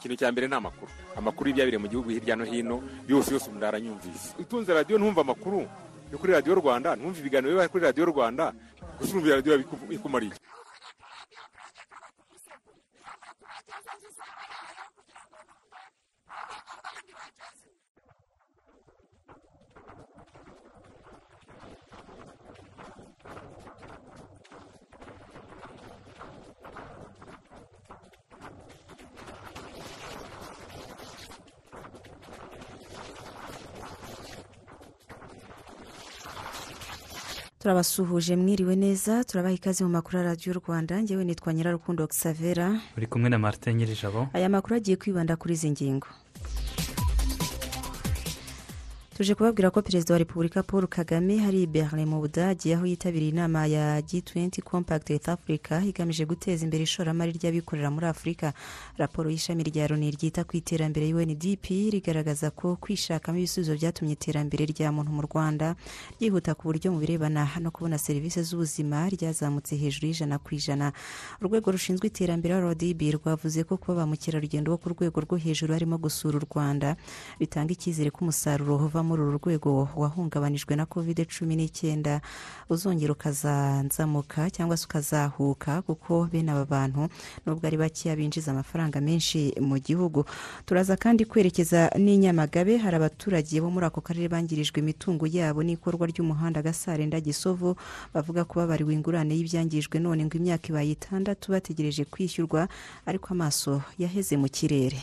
ikintu cya mbere ni amakuru y'ibyabire mu gihugu hirya no hino yose umuntu aranyumvise. Utunze radiyo ntumva amakuru yo kuri radiyo Rwanda, ntumva ibiganiro biba kuri radiyo Rwanda, gusa urumva radiyo bikumariye. Turabasuhuje mwiriwe neza, turabaha ikaze mu makuru ya radiyo Rwanda. Njyewe nitwa Nyirarukundo Xavera, uri kumwe na Martin Nyirijabo. Aya makuru agiye kwibanda kuri izi ngingo. Tuje kubabwira ko Perezida wa Repubulika Paul Kagame hari i Berlin mu Budage aho yitabiriye inama ya G20 Compact with Africa igamije guteza imbere ishoramari ry'abikorera muri Afurika. Raporo y'ishami rya Loni ryita ku iterambere UNDP rigaragaza ko kwishakamo ibisubizo byatumye iterambere rya muntu mu Rwanda ryihuta ku buryo mu birebana no kubona serivisi z'ubuzima ryazamutse hejuru y'100%. Urwego rushinzwe iterambere RDB rwavuze ko kuba ba mukerarugendo bo ku rwego rwo hejuru harimo gusura u Rwanda bitanga icyizere ko umusaruro uva muri uru rwego wahungabanijwe na COVID-19 uzongera ukazanzamuka cyangwa se ukazahuka, kuko bene aba bantu nubwo ari bakiya binjiza amafaranga menshi mu gihugu. Turaza kandi kwerekeza n'Inyamagabe, hari abaturage bo muri ako karere bangirijwe imitungo yabo n'ikorwa ry'umuhanda Gasare-Ndagisovu, bavuga ko babariwe ingurane y'ibyangijwe none ngo imyaka ibaye 6 bategereje kwishyurwa, ariko amaso yaheze mu kirere.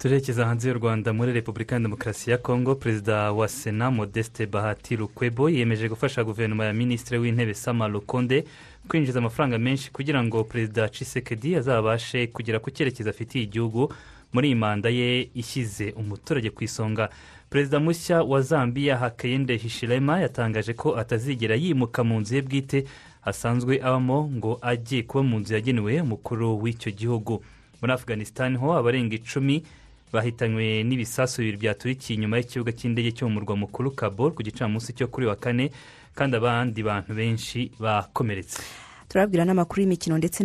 Turekeza hanze y'u Rwanda muri Repubulika ya Demokarasi ya Kongo. Perezida wa Sena Modeste Bahati Lukwebo yemeje gufasha guverinoma ya Minisitiri w'Intebe Sama Lukonde kwinjiza amafaranga menshi kugira ngo Perezida Tshisekedi azabashe kugera ku cyerekezo afitiye igihugu muri imanda ye ishyize umuturage ku isonga. Perezida mushya wa Zambia Hakainde Hichilema yatangaje ko atazigera yimuka mu nzu ye bwite asanzwe abamo ngo ajye kuba mu nzu yagenewe umukuru w'icyo gihugu. Muri Afghanistan ho abarenga 10 bahitanywe n'ibisasu bibiri byaturikiye inyuma y'ikibuga cy'indege cyo mu murwa mukuru Kabul ku gicamunsi cyo kuri wa kane, kandi abandi bantu benshi bakomeretse. Turabwira n'amakuru y'imikino ndetse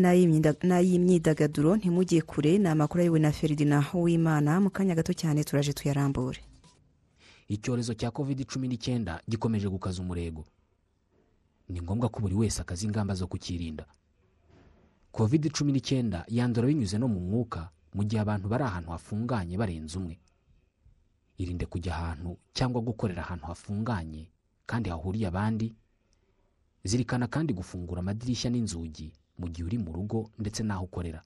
n'ay'imyidagaduro, ntimugiye kure. Ni amakuru ayobowe na Ferdinand Uwimana. Mu kanya gato cyane turaje tuyarambure. Icyorezo cya COVID-19 gikomeje gukaza umurego. Ni ngombwa ko buri wese akaza ingamba zo kukirinda. COVID-19 yandura binyuze no mu mwuka mu gihe abantu bari ahantu hafunganye barenze umwe. Irinde kujya ahantu cyangwa gukorera ahantu hafunganye kandi hahuriye abandi. Zirikana kandi gufungura amadirishya n'inzugi mu gihe uri mu rugo ndetse n'aho ukorera.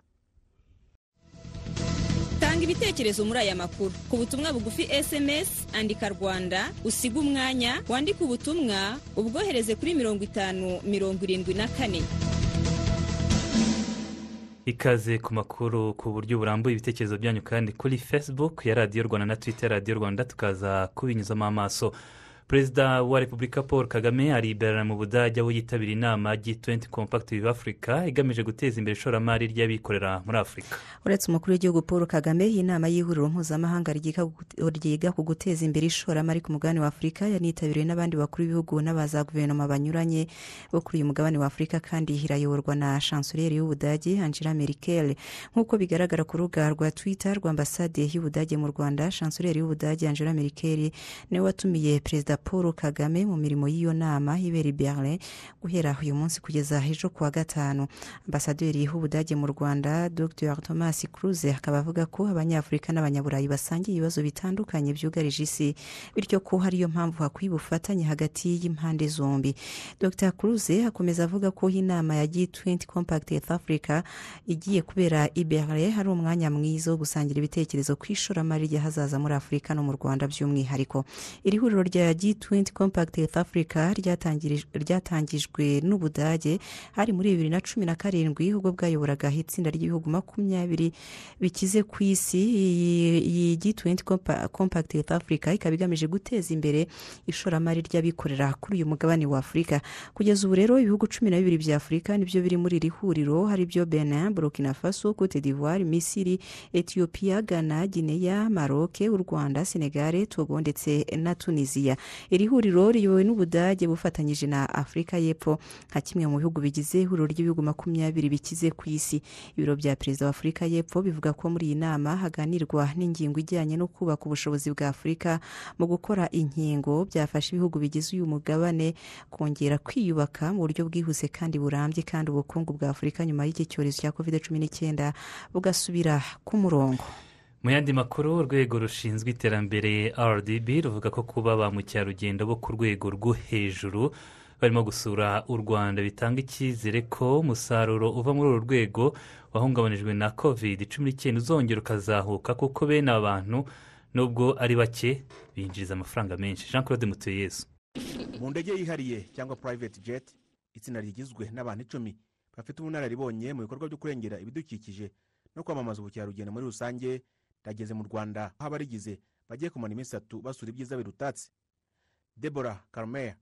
Tanga ibitekerezo muri aya makuru ku butumwa bugufi SMS andika Rwanda, usiga umwanya wandika ubutumwa ubwohereze kuri 5074. Ikaze ku makuru ku buryo burambuye. Ibitekerezo byanyu kandi kuri Facebook ya Radio Rwanda na Twitter Radio Rwanda tukaza kubinyuzamo amaso. Perezida wa Repubulika Paul Kagame ari i Berlin mu Budage aho yitabiriye inama G20 Compact with Africa igamije guteza imbere ishoramari ry'abikorera muri Afurika. Uretse umukuru w'igihugu Paul Kagame, inama y'ihuriro mpuzamahanga ryiga ku guteza imbere ishoramari ku mugabane wa Afurika yanitabiriwe n'abandi bakuru b'ibihugu n'abaza guverinoma banyuranye bo kuri uyu mugabane wa Afurika, kandi irayoborwa na Chancelier y'Ubudage Angela Merkel. Nk'uko bigaragara ku rubuga rwa Twitter rwa Ambasade y'Ubudage mu Rwanda, Chancelier y'Ubudage Angela Merkel niwe watumiye Perezida Paul Kagame mu mirimo y'iyo nama ibera i Berlin guhera uyu munsi kugeza ejo kuwa gatanu. Ambasaderi y'Ubudage mu Rwanda Dr Thomas Kruse akaba avuga ko abanyafurika n'abanyaburayi basangiye ibibazo bitandukanye byugarije isi, bityo ko hariyo mpamvu hakwiye ubufatanye hagati y'impande zombi. Dr Kruse akomeza avuga ko inama ya G20 Compact with Africa igiye kubera i Berlin hari umwanya mwiza wo gusangira ibitekerezo ku ishoramari ry'ahazaza muri Afurika no mu Rwanda by'umwihariko. Iri huriro rya G20 Compact with Africa ryatangijwe n'Ubudage hari muri 2017 ubwo bwayoboraga itsinda ry'ibihugu 20 bikize ku isi. Iyi G20 Compact with Africa ikaba igamije guteza imbere ishoramari ry'abikorera kuri uyu mugabane wa Afurika. Kugeza ubu rero ibihugu 12 bya Afurika nibyo biri muri iri huriro, hari byo Benin, Burkina Faso, Cote d'Ivoire, Misiri, Ethiopia, Ghana, Guinea, Maroc, u Rwanda, Senegal, Togo ndetse na Tunisia. iri huriro riyobowe n'Ubudage bufatanyije na Afurika y'Epfo nka kimwe mu bihugu bigize ihuriro ry'ibihugu 20 bikize ku isi. Ibiro bya Perezida wa Afurika y'Epfo bivuga ko muri iyi nama haganirwa n'ingingo ijyanye no kubaka ubushobozi bwa Afurika mu gukora inkingo byafasha ibihugu bigize uyu mugabane kongera kwiyubaka mu buryo bwihuse kandi burambye, kandi ubukungu bwa Afurika nyuma y'iki cyorezo cya COVID-19 bugasubira ku murongo. Mu yandi makuru, urwego rushinzwe iterambere RDB ruvuga ko kuba ba mukerarugendo bo ku rwego rwo hejuru barimo gusura u Rwanda bitanga icyizere ko umusaruro uva muri uru rwego wahungabanijwe na COVID-19 uzongera ukazahuka, kuko bene abantu nubwo ari bake binjiza amafaranga menshi. Jean Claude Mutuyeyezu. Mu ndege yihariye cyangwa private jet, itsinda rigizwe n'abantu 10 bafite ubunararibonye mu bikorwa byo kurengera ibidukikije no kwamamaza ubukerarugendo muri rusange rageze mu Rwanda, aho abarigize bagiye kumara iminsi 3 basura ibyiza birutatse. Deborah Carmel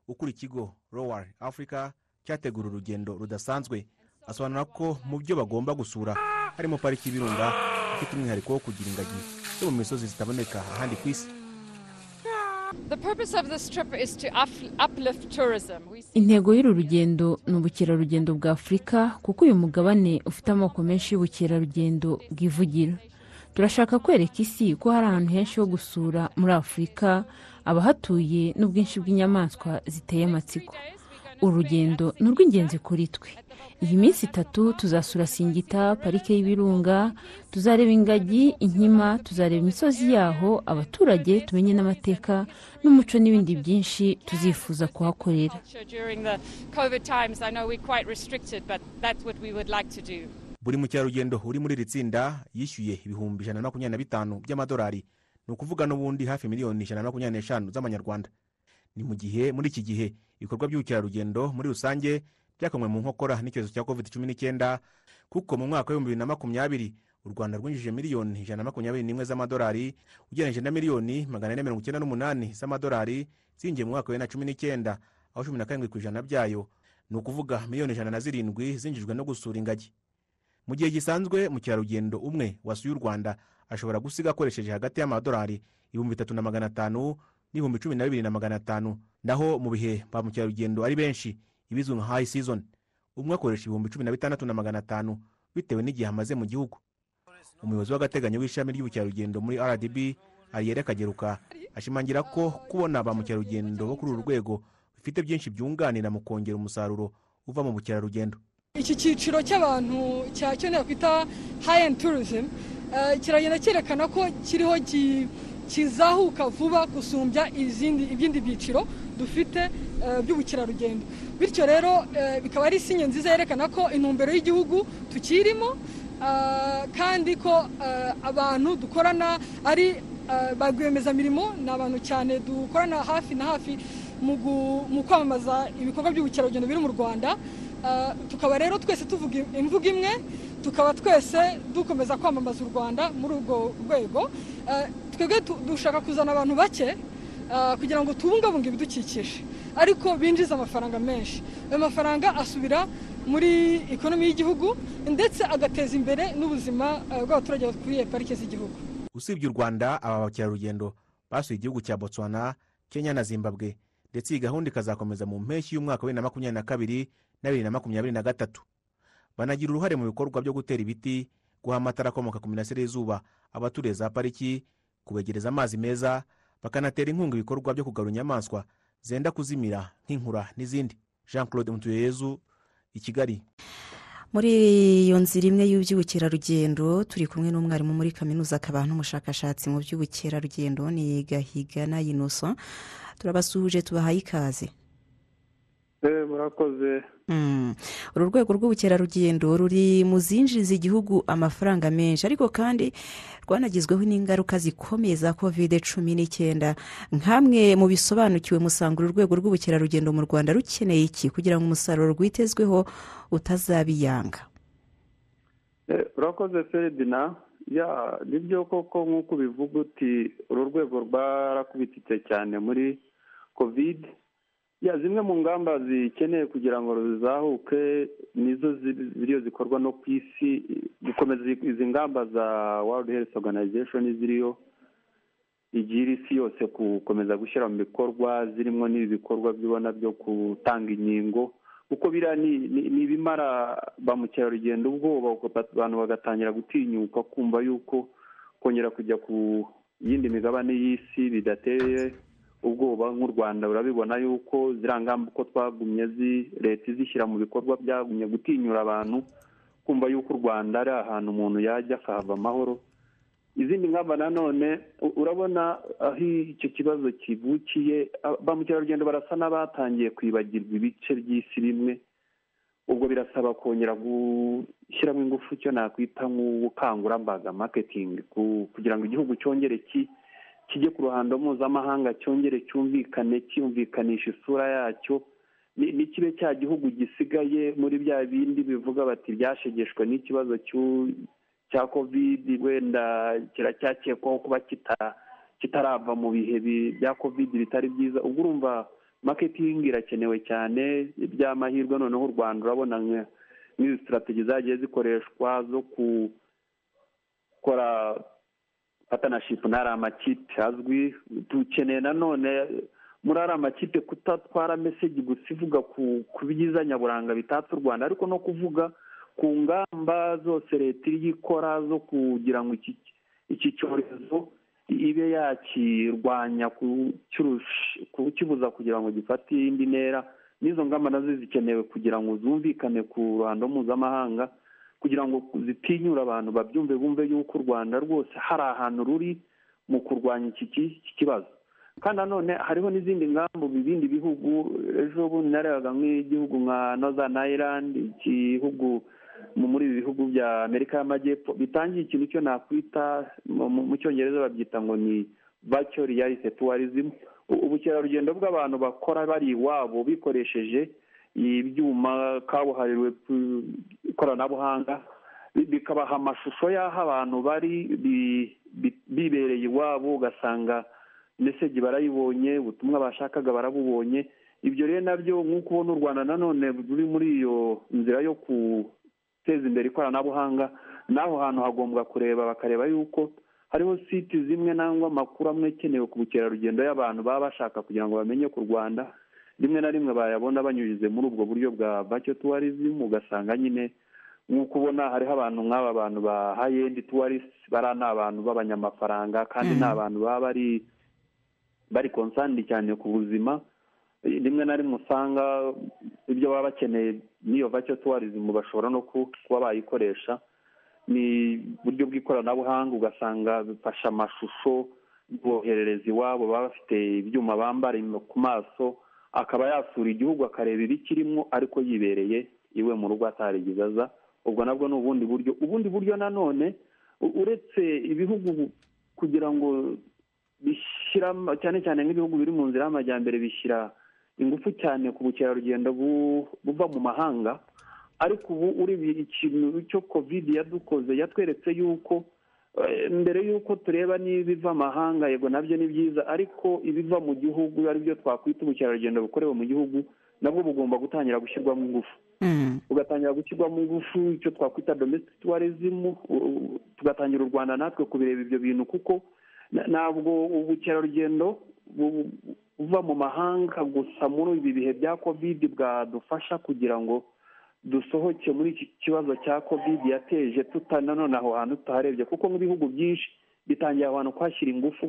ukuri ikigo Roar Africa cyategura urugendo rudasanzwe asobanura ko mu byo bagomba gusura harimo pariki y'ibirunga ifite umwihariko wo kugira ingagi zo mu misozi zitaboneka ahandi ku isi. Intego y'uru rugendo ni ubukerarugendo bwa Afurika, kuko uyu mugabane ufite amoko menshi y'ubukerarugendo bwivugira. Turashaka kwereka isi ko hari ahantu henshi ho gusura muri Afurika, abahatuye n'ubwinshi bw'inyamaswa ziteye amatsiko. Urugendo ni urw'ingenzi kuri twe. Iyi minsi 3 tuzasura Singita, parike y'ibirunga, tuzareba ingagi, inkima, tuzareba imisozi yaho, abaturage, tumenye n'amateka n'umuco n'ibindi byinshi tuzifuza kuhakorera. Buri mukerarugendo uri muri iri tsinda yishyuye ibihumbi 125 by'amadolari, ni ukuvuga n'ubundi hafi miliyoni 125 z'amanyarwanda. Ni mu gihe muri iki gihe ibikorwa by'ubukerarugendo muri rusange byakomwe mu nkokora n'icyorezo cya COVID-19, kuko mu mwaka wa 2020 u Rwanda rwinjije miliyoni 121 z'amadolari ugereranyije na miliyoni 498 z'amadolari zinjiye mu mwaka wa 2019, aho 17% byayo, ni ukuvuga miliyoni 107 zinjijwe no gusura ingagi. Mu gihe gisanzwe mukerarugendo umwe wasuye u Rwanda ashobora gusiga akoresheje hagati y'amadolari 3,500 n'ibihumbi 12,500, naho mu bihe ba mukerarugendo ari benshi ibizwi nka high season umwe akoresha ibihumbi 16,500 bitewe n'igihe amaze mu gihugu. Umuyobozi w'agateganyo w'ishami ry'ubukerarugendo muri RDB Ariel Kageruka ashimangira ko kubona ba mukerarugendo bo kuri uru rwego bifite byinshi byunganira mu kongera umusaruro uva mu bukerarugendo. Iki cyiciro cy'abantu cyakeneye kwita high end tourism kiragenda cyerekana ko kiriho kizahuka vuba gusumbya ibindi byiciro dufite by'ubukerarugendo. Bityo rero bikaba ari sinye nziza yerekana ko intumbero y'igihugu tukirimo, kandi ko abantu dukorana ari bagwemezamirimo, ni abantu cyane dukorana hafi na hafi mu kwamamaza ibikorwa by'ubukerarugendo biri mu Rwanda. Tukaba rero twese tuvuga imvugo imwe, tukaba twese dukomeza kwamamaza u Rwanda muri urwo rwego. Twebwe dushaka kuzana abantu bake kugira ngo tubungabunge ibidukikije, ariko binjiza amafaranga menshi. Ayo mafaranga asubira muri ekonomi y'igihugu ndetse agateza imbere n'ubuzima bw'abaturage bakuriye parike z'igihugu. Usibye u Rwanda, aba bakerarugendo basuye igihugu cya Botswana, Kenya na Zimbabwe, ndetse iyi gahunda ikazakomeza mu mpeshyi y'umwaka wa 2022 na 2023. Banagira uruhare mu bikorwa byo gutera ibiti, guha amatara akomoka ku mirasire y'izuba abaturiye za pariki, kubegereza amazi meza, bakanatera inkunga ibikorwa byo kugarura inyamaswa zenda kuzimira nk'inkura n'izindi. Jean Claude Mutuyeyezu, i Kigali. Muri iyo nzira imwe y'ubukerarugendo turi kumwe n'umwarimu muri kaminuza akaba n'umushakashatsi mu by'ubukerarugendo, ni Gahigana Innocent. Turabasuhuje, tubahaye ikaze. Murakoze. Uru rwego rw'ubukerarugendo ruri mu zinjiza igihugu amafaranga menshi, ariko kandi rwanagizweho n'ingaruka zikomeye za COVID-19. Nkamwe mu bisobanukiwe, musanga uru rwego rw'ubukerarugendo mu Rwanda rukeneye iki kugira ngo umusaruro rwitezweho utazabiyanga? Urakoze Ferdinand. Nibyo koko nk'uko bivuga uti uru rwego rwarakubititse cyane muri COVID. Zimwe mu ngamba zikeneye kugira ngo ruzahuke nizo ziriyo zikorwa no ku isi, gukomeza izi ngamba za World Health Organization ziriyo igira isi yose gukomeza gushyira mu bikorwa zirimo n'ibi bikorwa by'ubona byo gutanga inkingo, kuko biriya ni ibimara ba mukerarugendo ubwoba, abantu bagatangira gutinyuka kumva yuko kongera kujya ku yindi migabane y'isi bidateye ubwoba. nk'u Rwanda urabibona yuko ziriya ngamba uko twagumye leta izishyira mu bikorwa byagumye gutinyura abantu kumva yuko u Rwanda ari ahantu umuntu yajya akahava amahoro. Izindi ngamba nanone urabona aho icyo kibazo kivukiye, ba mukerarugendo barasa n'abatangiye kwibagirwa ibice by'isi bimwe. Ubwo birasaba kongera gushyiramo ingufu icyo nakwita nk'ubukangurambaga marketing, kugira ngo igihugu cyongere kijye ku ruhando mpuzamahanga, cyongere cyumvikane, cyumvikanisha isura yacyo, n'ikibe cya gihugu gisigaye muri bya bindi bivuga bati byashegeshwe n'ikibazo cya covid, wenda kiracyakekwaho kuba kitarava mu bihe bya covid bitari byiza. ubwo urumva marketing irakenewe cyane. Iby'amahirwe noneho u Rwanda urabona nk'izi strategy zagiye zikoreshwa zo gukora partnership n'ari amakipe azwi. Dukeneye nanone muri ari amakipe kutatwara message gusa ivuga ku byiza nyaburanga bitatse u Rwanda, ariko no kuvuga ku ngamba zose leta iri gukora zo kugira ngo iki cyorezo ibe yakirwanya, kukibuza kugira ngo gifate indi ntera. N'izo ngamba nazo zikenewe kugira ngo zumvikane ku ruhando mpuzamahanga, kugira ngo zitinyure abantu babyumve, bumve yuko u Rwanda rwose hari ahantu ruri mu kurwanya iki kibazo. Kandi nanone hariho n'izindi ngamba ibindi bihugu. Ejo bundi narebaga nk'igihugu nka Northern Ireland, igihugu muri ibi bihugu bya Amerika y'Amajyepfo bitangiye ikintu cyo nakwita mu cyongereza babyita ngo ni virtual reality tourism. Ubukerarugendo bw'abantu bakora bari iwabo bikoresheje ibyuma kabuhariwe ikoranabuhanga, bikabaha amashusho y'aho abantu bari bibereye iwabo, ugasanga message barayibonye, ubutumwa bashakaga barabubonye. Ibyo rero nabyo nk'uko ubona u Rwanda nanone ruri muri iyo nzira yo guteza imbere ikoranabuhanga, n'aho hantu hagombwa kureba bakareba yuko hariho site zimwe nangwa amakuru amwe akenewe ku bukerarugendo y'abantu baba bashaka kugira ngo bamenye ku Rwanda, rimwe na rimwe bayabona banyujije muri ubwo buryo bwa virtual tourism. Ugasanga nyine nk'uko ubona hariho abantu nk'aba bantu ba high end tourists, bari n'abantu b'abanyamafaranga kandi n'abantu baba bari concerned cyane ku buzima. Rimwe na rimwe usanga ibyo baba bakeneye n'iyo virtual tourism bashobora no kuba bayikoresha. Ni buryo bw'ikoranabuhanga, ugasanga bifasha amashusho boherereza iwabo, baba bafite ibyuma bambara ku maso, akaba yasura igihugu akareba ibikirimo ariko yibereye iwe mu rugo atarigize aza. Ubwo nabwo ni ubundi buryo nanone, uretse ibihugu kugira ngo bishyira cyane cyane nk'ibihugu biri mu nzira y'amajyambere bishyira ingufu cyane ku bukerarugendo buva mu mahanga. Ariko ubu ikintu cyo covid yadukoze, yatweretse yuko mbere yuko tureba n'ibiva amahanga, yego nabyo ni byiza, ariko ibiva mu gihugu ari byo twakwita ubukerarugendo bukorewe mu gihugu, nabwo bugomba gutangira gushyirwamo ingufu. Ugatangira gushyirwamo ingufu icyo twakwita domestic tourism, tugatangira u Rwanda natwe kubireba ibyo bintu, kuko ntabwo ubukerarugendo buva mu mahanga gusa muri ibi bihe bya covid bwadufasha kugira ngo dusohoke muri iki kibazo cya covid yateje tutananone aho hantu tutaharebye, kuko mu bihugu byinshi bitangiye abantu kwashyira ingufu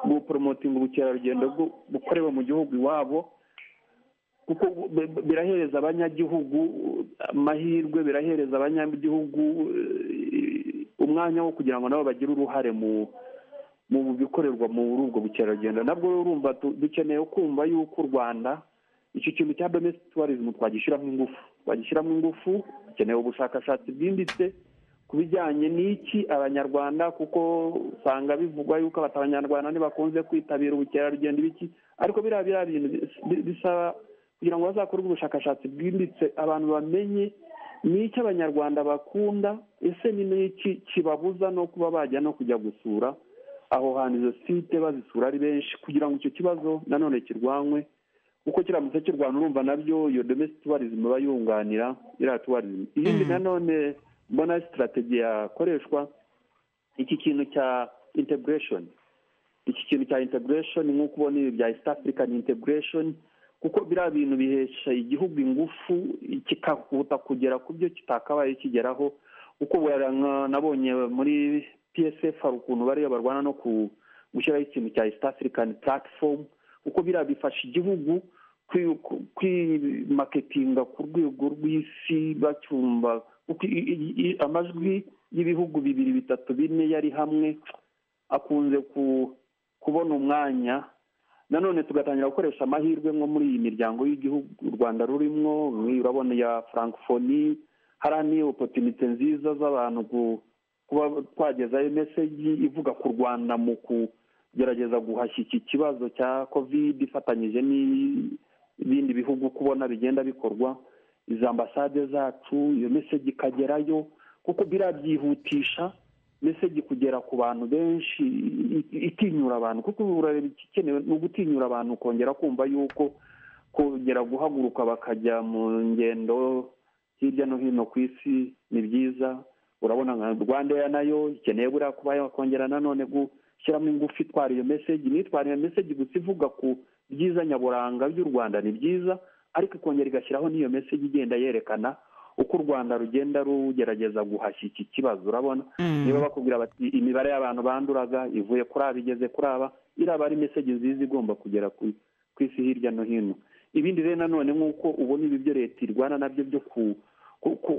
gupromotinga ubukerarugendo bukorewe mu gihugu iwabo, kuko birahereza abanyagihugu amahirwe, birahereza abanyagihugu umwanya wo kugira ngo nabo bagire uruhare mu bikorerwa muri ubwo bukerarugendo. Nabwo urumva dukeneye kumva yuko u Rwanda icyo kintu cya domestic tourism twagishyiramo ingufu. Dukeneye ubushakashatsi bwimbitse ku bijyanye n'iki abanyarwanda, kuko usanga bivugwa yuko abanyarwanda ntibakunze kwitabira ubukerarugendo ibiki, ariko biriya bintu bisaba kugira ngo bazakorwe ubushakashatsi bwimbitse, abantu bamenye n'iki abanyarwanda bakunda, ese ni n'iki kibabuza no kuba bajya no kujya gusura aho hantu izo site bazisura ari benshi, kugira ngo icyo kibazo nanone kirwanywe. Kuko kiramutse kirwana urumva nabyo iyo domestic tourism bayunganira iriya tourism. Iyindi nanone mbona strategy yakoreshwa iki kintu cya integration, iki kintu cya integration nk'uko ubona ibi bya East African integration, kuko biriya bintu bihesha igihugu ingufu kikahuta kugera ku byo kitakabaye kigeraho. Uko nabonye muri PSF hari ukuntu bariya barwana no gushyiraho ikintu cya East African platform, kuko biriya bifasha igihugu kwimaketinga ku rwego rw'isi bacyumva amajwi y'ibihugu 2, 3, 4 yari hamwe akunze kubona umwanya. Nanone tugatangira gukoresha amahirwe nko muri iyi miryango y'igihugu u Rwanda rurimo, urabona ya francophonie, hari ni opportunity nziza z'abantu kuba twagezayo message ivuga ku Rwanda mu kugerageza guhashya iki kibazo cya covid ifatanyije n'ibindi bihugu kubona bigenda bikorwa. Izo ambasade zacu iyo message ikagerayo, kuko birabyihutisha message kugera ku bantu benshi, itinyura abantu, kuko ikenewe no gutinyura abantu kongera kumva yuko kongera guhaguruka bakajya mu ngendo hirya no hino ku isi ni byiza. Urabona nka Rwanda nayo ikeneye buriya kuba yakongera nanone gushyiramo ingufu itwara iyo message. Nitwara iyo message gusa ivuga ku byiza nyaburanga by'u Rwanda ni byiza, ariko ikongera igashyiraho n'iyo message igenda yerekana uko u Rwanda rugenda rugerageza guhashya iki kibazo. Urabona niba bakubwira bati imibare y'abantu banduraga ivuye kuri aba igeze kuri aba, iraba ari message nziza igomba kugera ku isi hirya no hino. Ibindi rero nanone nk'uko ubona ibi byo leta irwana nabyo byo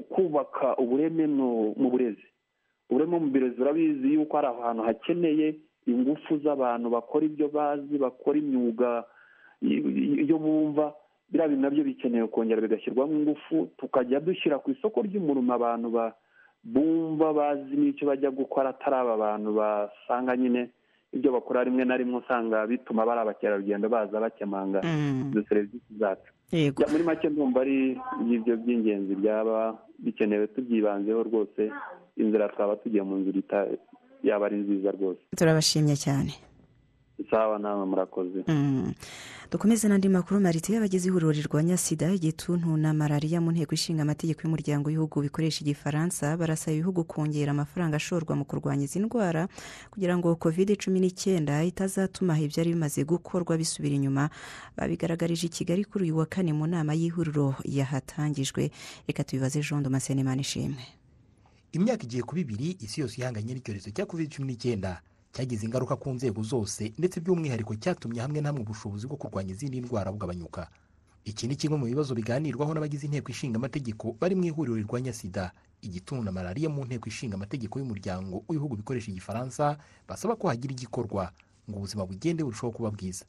kubaka ubureme mu burezi. Ubureme mu burezi urabizi yuko hari ahantu hakeneye ingufu z'abantu bakora ibyo bazi, bakora imyuga iyo bumva. Biriya bintu nabyo bikeneye kongera bigashyirwamo ingufu, tukajya dushyira ku isoko ry'umurimo abantu bumva bazi n'icyo bajya gukora, atari aba bantu basanga nyine ibyo bakora rimwe na rimwe usanga bituma bari abakerarugendo baza bakemanga izo serivisi zacu. Muri make ndumva ari ibyo by'ingenzi byaba bikenewe tubyibanzeho rwose. Inzira twaba tugiye mu nzira yaba ari nziza rwose. Turabashimye cyane. Sawa, namwe murakoze. Dukomeze n'andi makuru. Marite y'abagize ihuriro rirwanya sida, igituntu na malariya mu nteko ishinga amategeko y'umuryango w'ibihugu bikoresha igifaransa barasaba ibihugu kongera amafaranga ashorwa mu kurwanya izi ndwara kugira ngo covid-19 itazatuma ibyari bimaze gukorwa bisubira inyuma. Babigaragarije i Kigali kuri uyu wa kane mu nama y'ihuriro yahatangijwe. Reka tubibaze Jean Damascene Manishimwe. Imyaka igiye kuba 2 isi yose ihanganye n'icyorezo cya covid-19 cyagize ingaruka ku nzego zose, ndetse by'umwihariko cyatumye hamwe na hamwe ubushobozi bwo kurwanya izindi ndwara bugabanyuka. Iki ni kimwe mu bibazo biganirwaho n'abagize inteko ishinga amategeko bari mu ihuriro rirwanya sida, igituntu na malariya mu nteko ishinga amategeko y'umuryango w'ibihugu bikoresha igifaransa, basaba ko hagira igikorwa ngo ubuzima bugende burushaho kuba bwiza.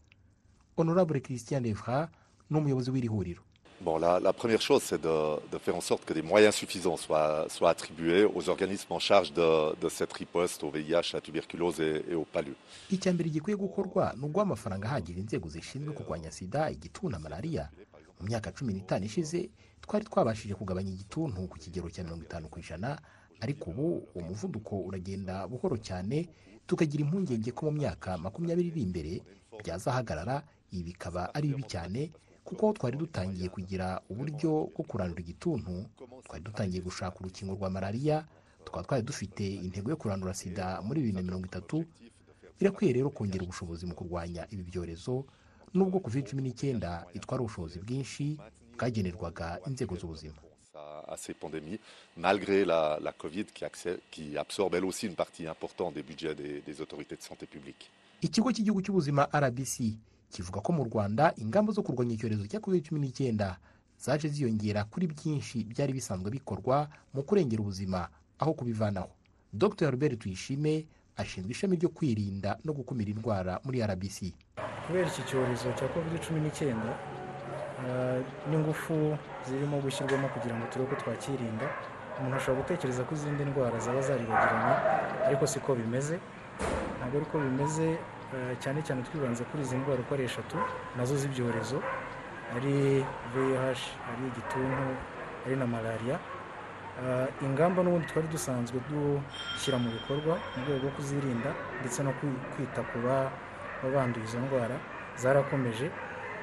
Honorable Christian Lefra ni umuyobozi w'iri huriro. Bon, la première chose, c'est de faire en sorte que des moyens suffisants soient attribués aux organismes en charge de cette riposte au VIH, à la tuberculose et au palu. Icyambere gikwiye gukorwa ni uguha amafaranga ahagije inzego zishinzwe kurwanya sida, igituntu na malariya. Mu myaka 15 ishize twari twabashije kugabanya igituntu ku kigero cya 50%, ariko ubu umuvuduko uragenda buhoro cyane, tukagira impungenge ko mu myaka 20 iri imbere byazahagarara. Ibi bikaba ari bibi cyane, kuko twari dutangiye kugira uburyo bwo kurandura igituntu, twari dutangiye gushaka urukingo rwa malariya, twari dufite intego yo kurandura sida muri 2030. Birakwiye rero kongera ubushobozi mu kurwanya ibi byorezo, nubwo covid-19 itwara ubushobozi bwinshi bwagenerwaga inzego z'ubuzima. À ces pandémies, malgré la Covid qui absorbe elle aussi une partie importante des budgets des autorités de santé publique. Ikigo cy'igihugu cy'ubuzima RBC kivuga ko mu Rwanda ingamba zo kurwanya icyorezo cya covid-19 zaje ziyongera kuri byinshi byari bisanzwe bikorwa mu kurengera ubuzima aho kubivanaho. Dr Albert Tuyishime ashinzwe ishami ryo kwirinda no gukumira indwara muri RBC. Kubera iki cyorezo cya covid-19 n'ingufu zirimo gushyirwamo kugira ngo turebe ko twakirinda, umuntu ashobora gutekereza ko izindi ndwara zaba zaribagiranye, ariko siko bimeze. Ntabwo ariko bimeze, cyane cyane twibanze kuri izi ndwara uko ari 3 nazo z'ibyorezo, ari VIH, ari igituntu, ari na malariya. Ingamba n'ubundi twari dusanzwe dushyira mu bikorwa mu rwego rwo kuzirinda ndetse no kwita ku banduye izo ndwara zarakomeje,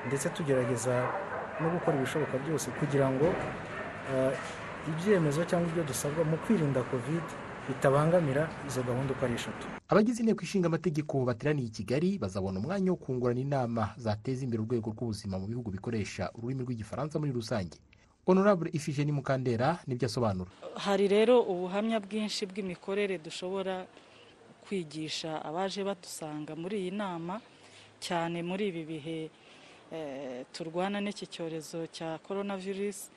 ndetse tugerageza no gukora ibishoboka byose kugira ngo ibyemezo cyangwa ibyo dusabwa mu kwirinda covid bitabangamira izo gahunda uko ari eshatu. abagize inteko ishinga amategeko bateraniye i Kigali bazabona umwanya wo kungurana inama zateza imbere urwego rw'ubuzima mu bihugu bikoresha ururimi rw'igifaransa muri rusange. Honorable Iphigenie Mukandera nibyo asobanura. Hari rero ubuhamya bwinshi bw'imikorere dushobora kwigisha abaje badusanga muri iyi nama, cyane muri ibi bihe turwana n'iki cyorezo cya coronavirus,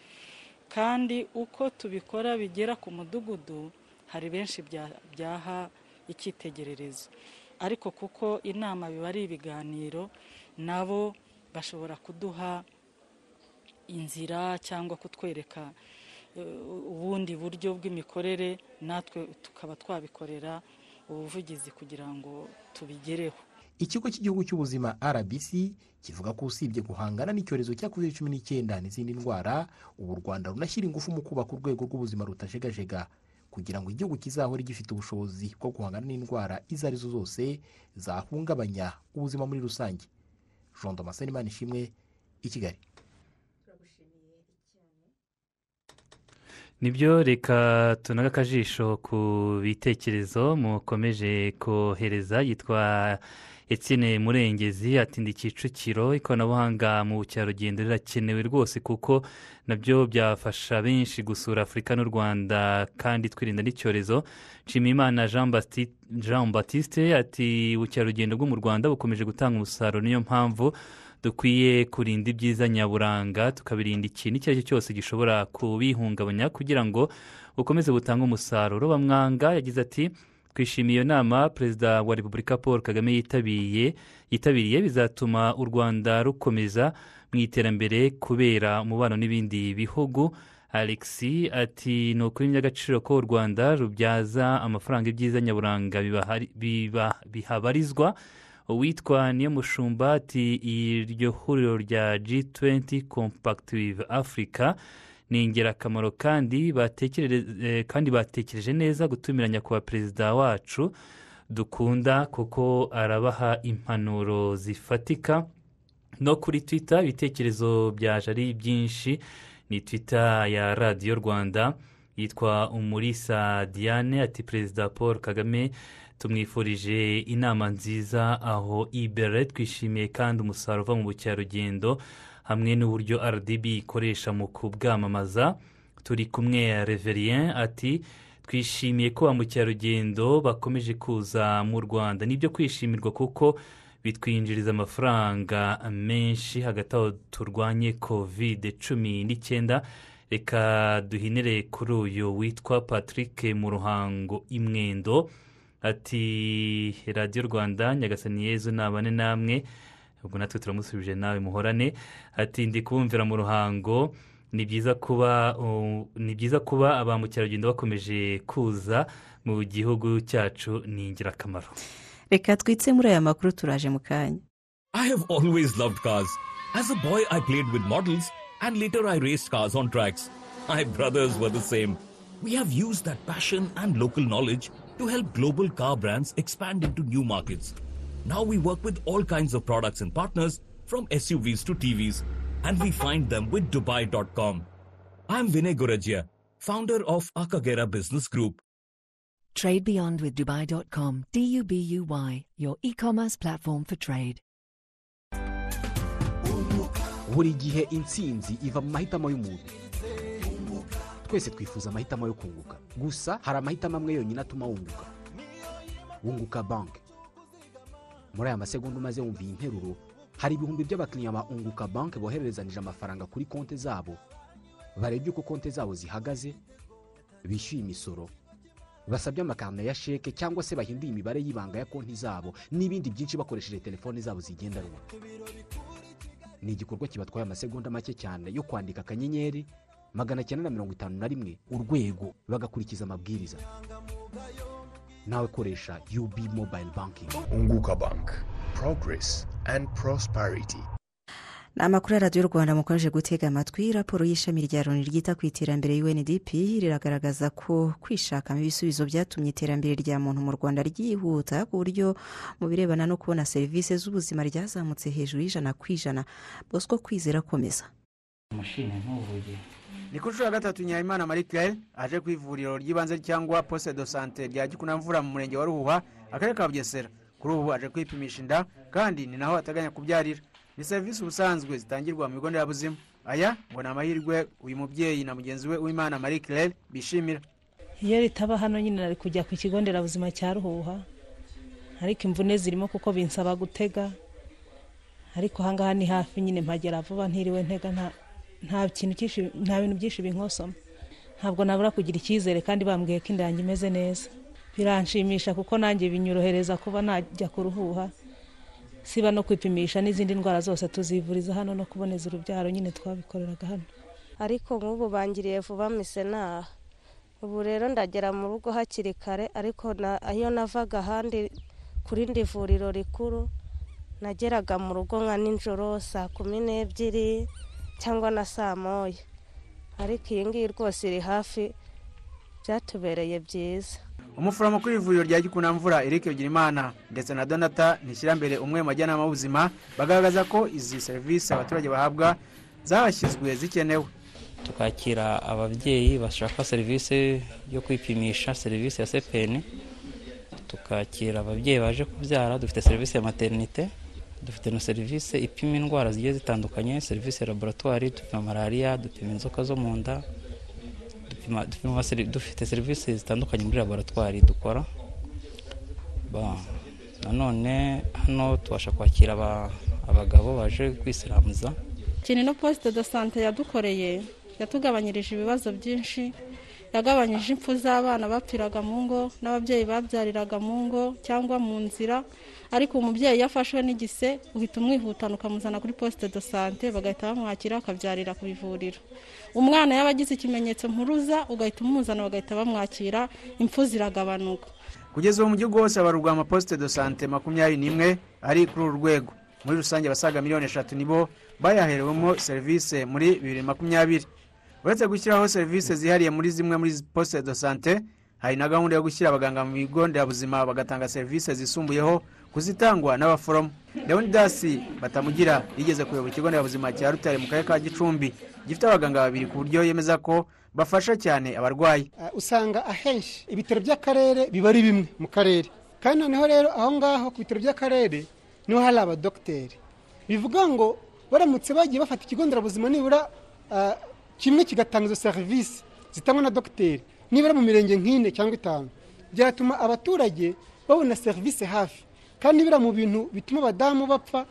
kandi uko tubikora bigera ku mudugudu hari benshi byaha icyitegererezo, ariko kuko inama biba ari ibiganiro, nabo bashobora kuduha inzira cyangwa kutwereka ubundi buryo bw'imikorere, natwe tukaba twabikorera ubuvugizi kugira ngo tubigereho. Ikigo cy'igihugu cy'ubuzima RBC kivuga ko usibye guhangana n'icyorezo cya COVID-19 n'izindi ndwara, ubu u Rwanda runashyira ingufu mu kubaka urwego rw'ubuzima rutajegajega kugira ngo igihugu kizahore gifite ubushobozi bwo guhangana n'indwara izo arizo zose zahungabanya ubuzima muri rusange. Jean Damascene Manishimwe, i Kigali. nibyo, reka tunaga akajisho ku bitekerezo mukomeje kohereza. Yitwa Etienne Murengezi ati ndi Kicukiro, ikoranabuhanga mu bukerarugendo rirakenewe rwose kuko nabyo byafasha benshi gusura Afurika n'u Rwanda kandi twirinda n'icyorezo. Nshimiyimana Jean Baptiste ati ubukerarugendo bwo mu Rwanda bukomeje gutanga umusaruro, niyo mpamvu dukwiye kurinda ibyiza nyaburanga tukabirinda ikintu icyo ari cyo cyose gishobora kubihungabanya kugira ngo bukomeze butange umusaruro. Bamwanga yagize ati twishimiye iyo nama Perezida wa Repubulika Paul Kagame yitabiriye, bizatuma u Rwanda rukomeza mu iterambere kubera umubano n'ibindi bihugu. Alexi ati ni ukuri by'agaciro ko u Rwanda rubyaza amafaranga ibyiza nyaburanga bihabarizwa. Uwitwa Niyo Mushumba ati iryo huriro rya G20 Compact with Africa ni ingirakamaro kandi batekereje neza gutumira nyakubahwa perezida wacu dukunda kuko arabaha impanuro zifatika. No kuri Twitter ibitekerezo byaje ari byinshi, ni Twitter ya Radio Rwanda. Yitwa Umulisa Diane ati Perezida Paul Kagame tumwifurije inama nziza aho ibere, twishimiye kandi umusaruro uva mu bukerarugendo hamwe n'uburyo RDB ikoresha mu kubwamamaza. Turi kumwe Reverien ati twishimiye ko ba mukerarugendo bakomeje kuza mu Rwanda, nibyo kwishimirwa kuko bitwinjiriza amafaranga menshi. Hagati aho turwanye COVID-19. Reka duhinire kuri uyu witwa Patrick mu Ruhango Imwendo ati Radio Rwanda Nyagasani Yezu nabane namwe, ubwo natwe turamusubije nawe muhorane. Ati ndi kumvira mu Ruhango, ni byiza kuba aba mukerarugendo bakomeje kuza mu gihugu cyacu, ni ingirakamaro. Reka twitse muri aya makuru turaje mu kanya. I have always loved cars. As a boy I played with models and later I raced cars on tracks. My brothers were the same. We have used that passion and local knowledge to help global car brands expand into new markets. Now we work with all kinds of products and partners from SUVs to TVs, and we find them with Dubai.com. I'm Vinay Gurajia, founder of Akagera Business Group. Trade Beyond with Dubai.com. DUBUY, your e-commerce platform for trade. Buri gihe intsinzi iva mu mahitamo y'umuntu. Twese twifuza amahitamo yo kunguka, gusa hari amahitamo amwe yonyine atuma wunguka. Wunguka Bank. Muri aya masegonda umaze wumva iyi nteruro, hari ibihumbi by'abakiriya ba Unguka Bank bohererezanije amafaranga kuri konti zabo, barebye uko konti zabo zihagaze, bishyuye imisoro, basabye amakarne ya sheke cyangwa se bahinduye imibare y'ibanga ya konti zabo n'ibindi byinshi bakoresheje telefoni zabo zigendanwa. Ni igikorwa kibatwaye amasegonda make cyane yo kwandika akanyenyeri 951 urwego bagakurikiza amabwiriza. Nawe koresha UB Mobile Banking. Unguka Bank, progress and prosperity. Amakuru ya Radio Rwanda mukomeje gutega amatwi. Raporo y'ishami rya Loni ryita ku iterambere UNDP riragaragaza ko kwishakamo ibisubizo byatumye iterambere rya muntu mu Rwanda ryihuta ku buryo mu birebana no kubona serivisi z'ubuzima ryazamutse hejuru y'ijana ku ijana. Bosco Kwizera komeza. Mashine ntuvuge ni ku nshuro ya gatatu Nyayimana Marie Claire aje ku ivuriro ry'ibanze cyangwa poste de santé rya Gikunamvura mu murenge wa Ruhuha akarere ka Bugesera. Kuri ubu aje kwipimisha inda kandi ni naho ateganya kubyarira. Ni serivisi ubusanzwe zitangirwa mu bigo nderabuzima. Aya ngo ni amahirwe uyu mubyeyi na mugenzi we Uwimana Marie Claire bishimira. Iyo ritaba hano nyine nari kujya ku kigo nderabuzima cya Ruhuha, ariko imvune zirimo kuko binsaba gutega, ariko ahangaha ni hafi nyine mpagera vuba ntiriwe ntega, nta bintu byinshi binkosoma. Ntabwo nabura kugira icyizere kandi bambwiye ko inda yanjye imeze neza. Biranshimisha kuko nanjye binyorohereza kuba najya ku Ruhuha, siba no kwipimisha n'izindi ndwara zose tuzivuriza hano no kuboneza urubyaro nyine twabikoreraga hano. Ariko nk'ubu bangiriye vuba mise naha. Ubu rero ndagera mu rugo hakiri kare, ariko iyo navaga ahandi kuri ndi vuriro rikuru nageraga mu rugo nka nijoro saa 12 cyangwa na saa 1. Ariko iyi ngiyi rwose iri hafi, byatubereye byiza. Umuforomo kuri ivuriro rya Gikunamvura Eric Bigirimana ndetse na Donata Nishyirambere umwe mu bajyanama b'ubuzima bagaragaza ko izi serivisi abaturage bahabwa zabashyizwe zikenewe. Tukakira ababyeyi bashaka serivisi yo kwipimisha, serivisi ya CPN, tukakira ababyeyi baje kubyara, dufite serivisi ya maternité, dufite na serivisi ipima indwara zigiye zitandukanye, serivisi ya laboratoire, dupima malaria, dupima inzoka zo mu nda, dufite serivisi zitandukanye muri laboratoire dukora. Nanone hano tubasha kwakira abagabo baje kwisiramuza. Kinino poste de santé yadukoreye yatugabanyirije ibibazo byinshi, yagabanyije impfu z'abana bapfiraga mu ngo n'ababyeyi babyariraga mu ngo cyangwa mu nzira, ariko umubyeyi yafashwe n'igise uhita umwihutana ukamuzana kuri poste de santé bagahita bamwakira akabyarira ku ivuriro. Umwana yabagize ikimenyetso mpuruza ugahita umuzana bagahita bamwakira, impfu ziragabanuka. Kugeza ubu mu gihugu hose abarurwa amaposte de santé 21 ari kuri uru rwego. Muri rusange basaga 3 miliyoni nibo bayaherewemo serivisi muri 2020. Uretse gushyiraho serivisi zihariye muri zimwe muri poste de santé, hari na gahunda yo gushyira abaganga mu bigo nderabuzima bagatanga serivisi zisumbuyeho kuzitangwa n'abaforomo. Leonidas Batamugira yigeze kuyobora ikigo nderabuzima cya Rutare mu karere ka Gicumbi gifite abaganga 2 ku buryo yemeza ko bafasha cyane abarwayi. Usanga ahenshi ibitaro by'akarere biba ari bimwe mu karere, kandi noneho rero aho ngaho ku bitaro by'akarere niho hari abadokiteri. Bivuga ngo baramutse bagiye bafata ikigo nderabuzima nibura kimwe kigatanga izo serivisi zitangwa na dogiteri nibura mu mirenge nk'ine cyangwa 5, byatuma abaturage babona serivisi hafi. Kandi nibura mu bintu bituma abadamu bapfa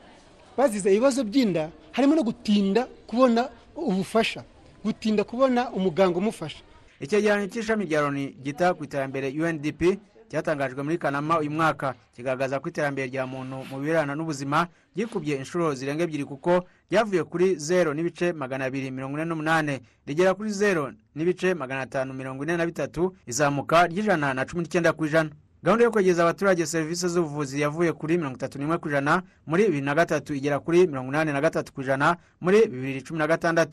bazize ibibazo by'inda harimo no gutinda kubona ubufasha, gutinda kubona umuganga umufasha. Icyegeranyo cy'ishami rya Loni gita ku iterambere UNDP cyatangajwe muri Kanama uyu mwaka kigaragaza ko iterambere rya muntu mu birebana n'ubuzima ryikubye inshuro zirenga 2 kuko ryavuye kuri 0.248 rigera kuri 0.543 izamuka ry'ijana na 19%. Gahunda yo kwegeza abaturage serivisi z'ubuvuzi yavuye kuri 31% muri 2003 igera kuri 83% muri 2016.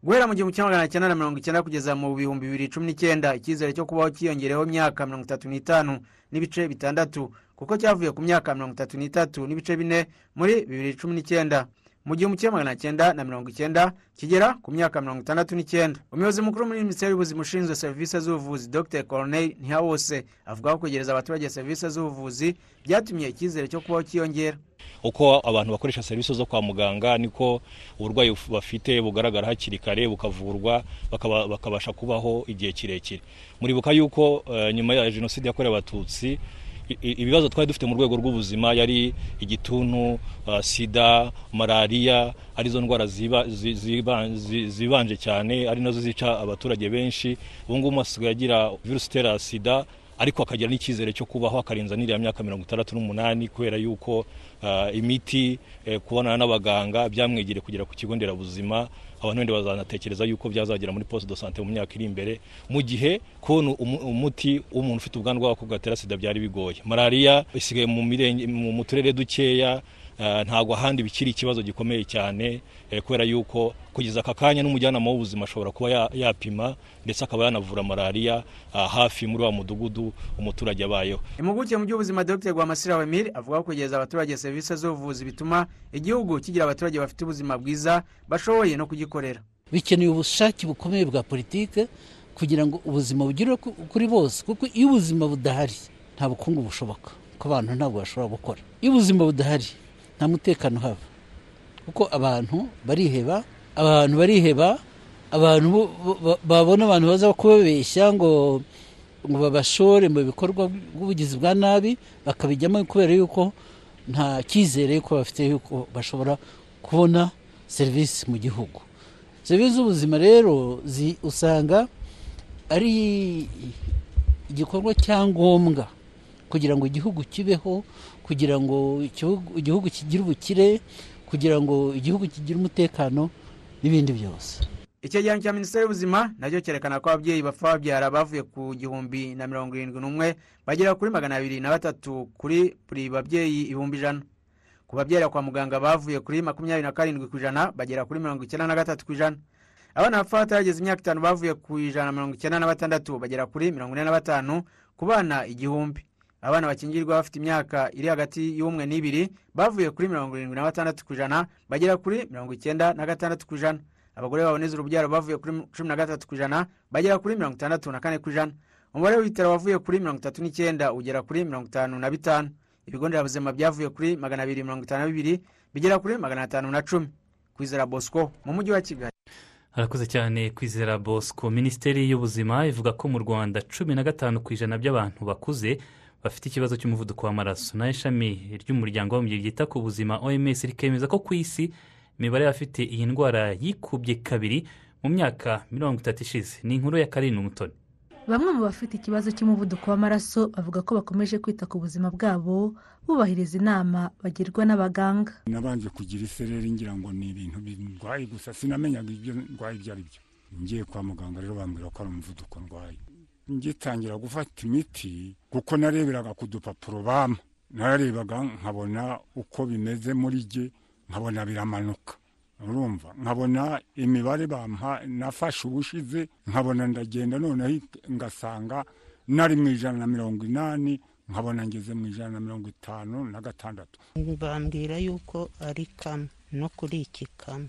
Guhera mu 1990 kugeza mu 2019 icyizere cyo kubaho kiyongereho imyaka 35 n'ibice bitandatu kuko cyavuye ku myaka 33 n'ibice 4 muri 2019. Mu 1990 kigera ku myaka 69. Umuyobozi mukuru muri Minisiteri y'Ubuzima ushinzwe serivisi z'ubuvuzi Dr. Corneille Ntihawose avuga ko kwegereza abaturage serivisi z'ubuvuzi byatumye icyizere cyo kubaho kiyongera. Uko abantu bakoresha serivisi zo kwa muganga niko uburwayi bafite bugaragara hakiri kare bukavurwa bakabasha kubaho igihe kirekire. Muribuka yuko nyuma ya jenoside yakorewe abatutsi ibibazo twari dufite mu rwego rw'ubuzima yari igituntu, sida, malaria, arizo ndwara zibanje cyane ari nazo zica abaturage benshi. Ubu ngubu asigaye agira virusi itera sida ariko akagira n'icyizere cyo kubaho akarenza n'iriya myaka 68 kubera yuko imiti kubonana n'abaganga byamwegere kugera ku kigo nderabuzima. Abantu wende bazanatekereza yuko byazagera muri poste de santé mu myaka iri imbere, mu gihe kubona umuti w'umuntu ufite ubwandu bw'agakoko gatera sida byari bigoye. Malaria isigaye mu turere dukeya, ntago ahandi bikiri ikibazo gikomeye cyane kubera yuko kugeza aka kanya n'umujyanama w'ubuzima ashobora kuba yapima ndetse akaba yanavura malaria hafi muri wa mudugudu umuturage abayeho. Impuguke mu by'ubuzima Dr. Rwamasira Wemir avuga ko kugeza abaturage serivisi z'ubuvuzi bituma igihugu kigira abaturage bafite ubuzima bwiza bashoboye no kugikorera. bikeneye ubushake bukomeye bwa politike kugira ngo ubuzima bugire kuri bose, kuko iyo ubuzima budahari nta bukungu bushoboka, ko abantu ntabwo bashobora gukora. Iyo ubuzima budahari nta mutekano haba, kuko abantu bariheba, abantu babona abantu baza kubabeshya ngo babashore mu bikorwa by'ubugizi bwa nabi, bakabijyamo kubera yuko nta cyizere yuko bafite yuko bashobora kubona serivisi mu gihugu. Serivisi z'ubuzima rero usanga ari igikorwa cyangombwa kugira ngo igihugu kibeho, kugira ngo igihugu kigire ubukire, kugira ngo igihugu kigire umutekano n'ibindi byose. Icyegeranyo cya Minisiteri y'Ubuzima nacyo cyerekana ko ababyeyi bapfa babyara bavuye ku 1,071 bagera kuri 203 kuri buri babyeyi 100,000. Ku babyara kwa muganga bavuye kuri 27% bagera kuri 93%. Abana bapfa batarageza imyaka 5 bavuye ku 196 bagera kuri 45 ku bana 1,000. Abana bakingirwa bafite imyaka iri hagati y'umwe n'ibiri bavuye kuri 76% bagera kuri 96%. Abagore baboneza urubyaro bavuye kuri 13% bagera kuri 64%. Umubare w'ibitaro wavuye kuri 39 ugera kuri 55. Ibigo nderabuzima byavuye kuri 252 bigera kuri 510. Kwizera Bosco mu mujyi wa Kigali. Harakoze cyane Kwizera Bosco. Minisiteri y'Ubuzima ivuga ko mu Rwanda 15% by'abantu bakuze bafite ikibazo cy'umuvuduko w'amaraso. Na ishami ry'umuryango w'abibumbye ryita ku buzima OMS rikemeza ko ku isi imibare y'abafite iyi ndwara yikubye kabiri mu myaka 30 ishize. Ni inkuru ya Karine Umutoni. Bamwe mu bafite ikibazo cy'umuvuduko w'amaraso bavuga ko bakomeje kwita ku buzima bwabo bubahiriza inama bagirwa n'abaganga. Nabanje kugira isereri ngira ngo ni ibintu bindwaye gusa sinamenyaga ibyo ndwaye ibyo ari byo. Ngiye kwa muganga rero bambwira ko ari umuvuduko ndwaye. Ngitangira gufata imiti kuko nareberaga ku dupapuro bampa, nararebaga nkabona uko bimeze muri jye, nkabona biramanuka, urumva, nkabona imibare bampa nafashe ubushize, nkabona ndagenda noneho ngasanga nari mu 180, nkabona ngeze mu 156. Bambwira yuko ari kamwe no kuri iki kamwe,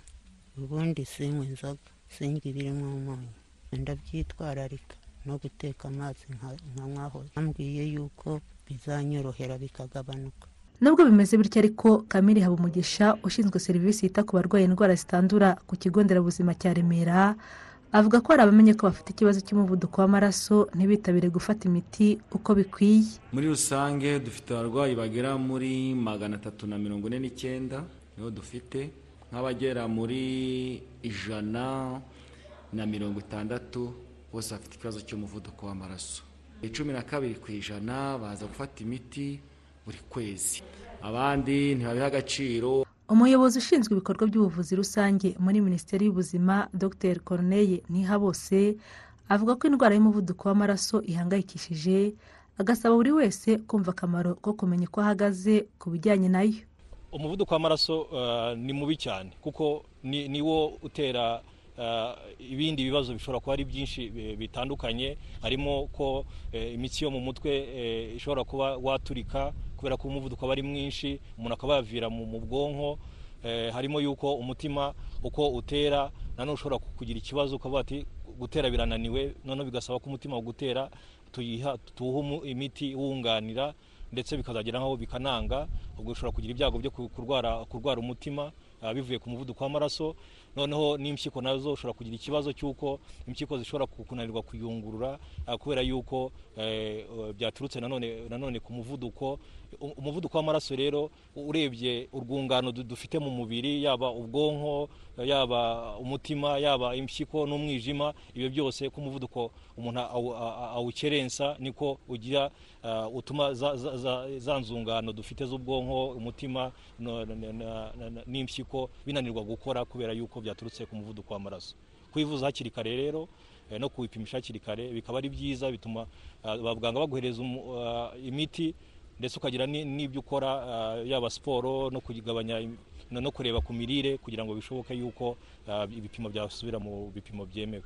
ubundi sinywa inzoga, sinjya ibirimo umunyu, ndabyitwararika no guteka amazi nkanywaho. Bambwiye yuko bizanyorohera bikagabanuka. Nubwo bimeze bityo ariko Kamili Habumugisha ushinzwe serivisi yita ku barwaye indwara zitandura ku kigo nderabuzima cya Remera avuga ko hari abamenye ko bafite ikibazo cy'umuvuduko w'amaraso ntibitabire gufata imiti uko bikwiye. Muri rusange dufite abarwayi bagera muri 349 niho dufite, nk'abagera muri 160 bose bafite ikibazo cy'umuvuduko w'amaraso. 12% baza gufata imiti buri kwezi, abandi ntibabiha agaciro. Umuyobozi ushinzwe ibikorwa by'ubuvuzi rusange muri Minisiteri y'Ubuzima Dr Corneille Nihabose avuga ko indwara y'umuvuduko w'amaraso ihangayikishije, agasaba buri wese kumva akamaro ko kumenya uko ahagaze ku bijyanye nayo. Umuvuduko w'amaraso ni mubi cyane kuko niwo utera ibindi bibazo bishobora kuba ari byinshi bitandukanye, harimo ko imitsi yo mu mutwe ishobora kuba waturika kubera ko umuvuduko aba ari mwinshi, umuntu akaba yavira mu bwonko, harimo yuko umutima uko utera nanone ushobora kugira ikibazo, ukavuga ati gutera birananiwe, none bigasaba ko umutima ugutera tuwuha imiti wunganira, ndetse bikazagera nkaho bikananga, ubwo ushobora kugira ibyago byo kurwara umutima bivuye ku muvuduko w'amaraso. Noneho n'impyiko nazo ushobora kugira ikibazo cy'uko impyiko zishobora kunanirwa kuyungurura kubera yuko byaturutse nanone ku muvuduko. Umuvuduko w'amaraso rero urebye urwungano dufite mu mubiri, yaba ubwonko, yaba umutima, yaba impyiko n'umwijima, ibyo byose ku muvuduko umuntu awukerensa niko ugira utuma za nzungano dufite z'ubwonko, umutima n'impyiko binanirwa gukora kubera yuko byaturutse ku muvuduko w'amaraso. Kwivuza hakiri kare rero no kuwipimisha hakiri kare bikaba ari byiza, bituma abaganga baguhereza imiti, ndetse ukagira n'ibyo ukora yaba siporo no kugabanya no kureba ku mirire kugira ngo bishoboke yuko ibipimo byasubira mu bipimo byemewe.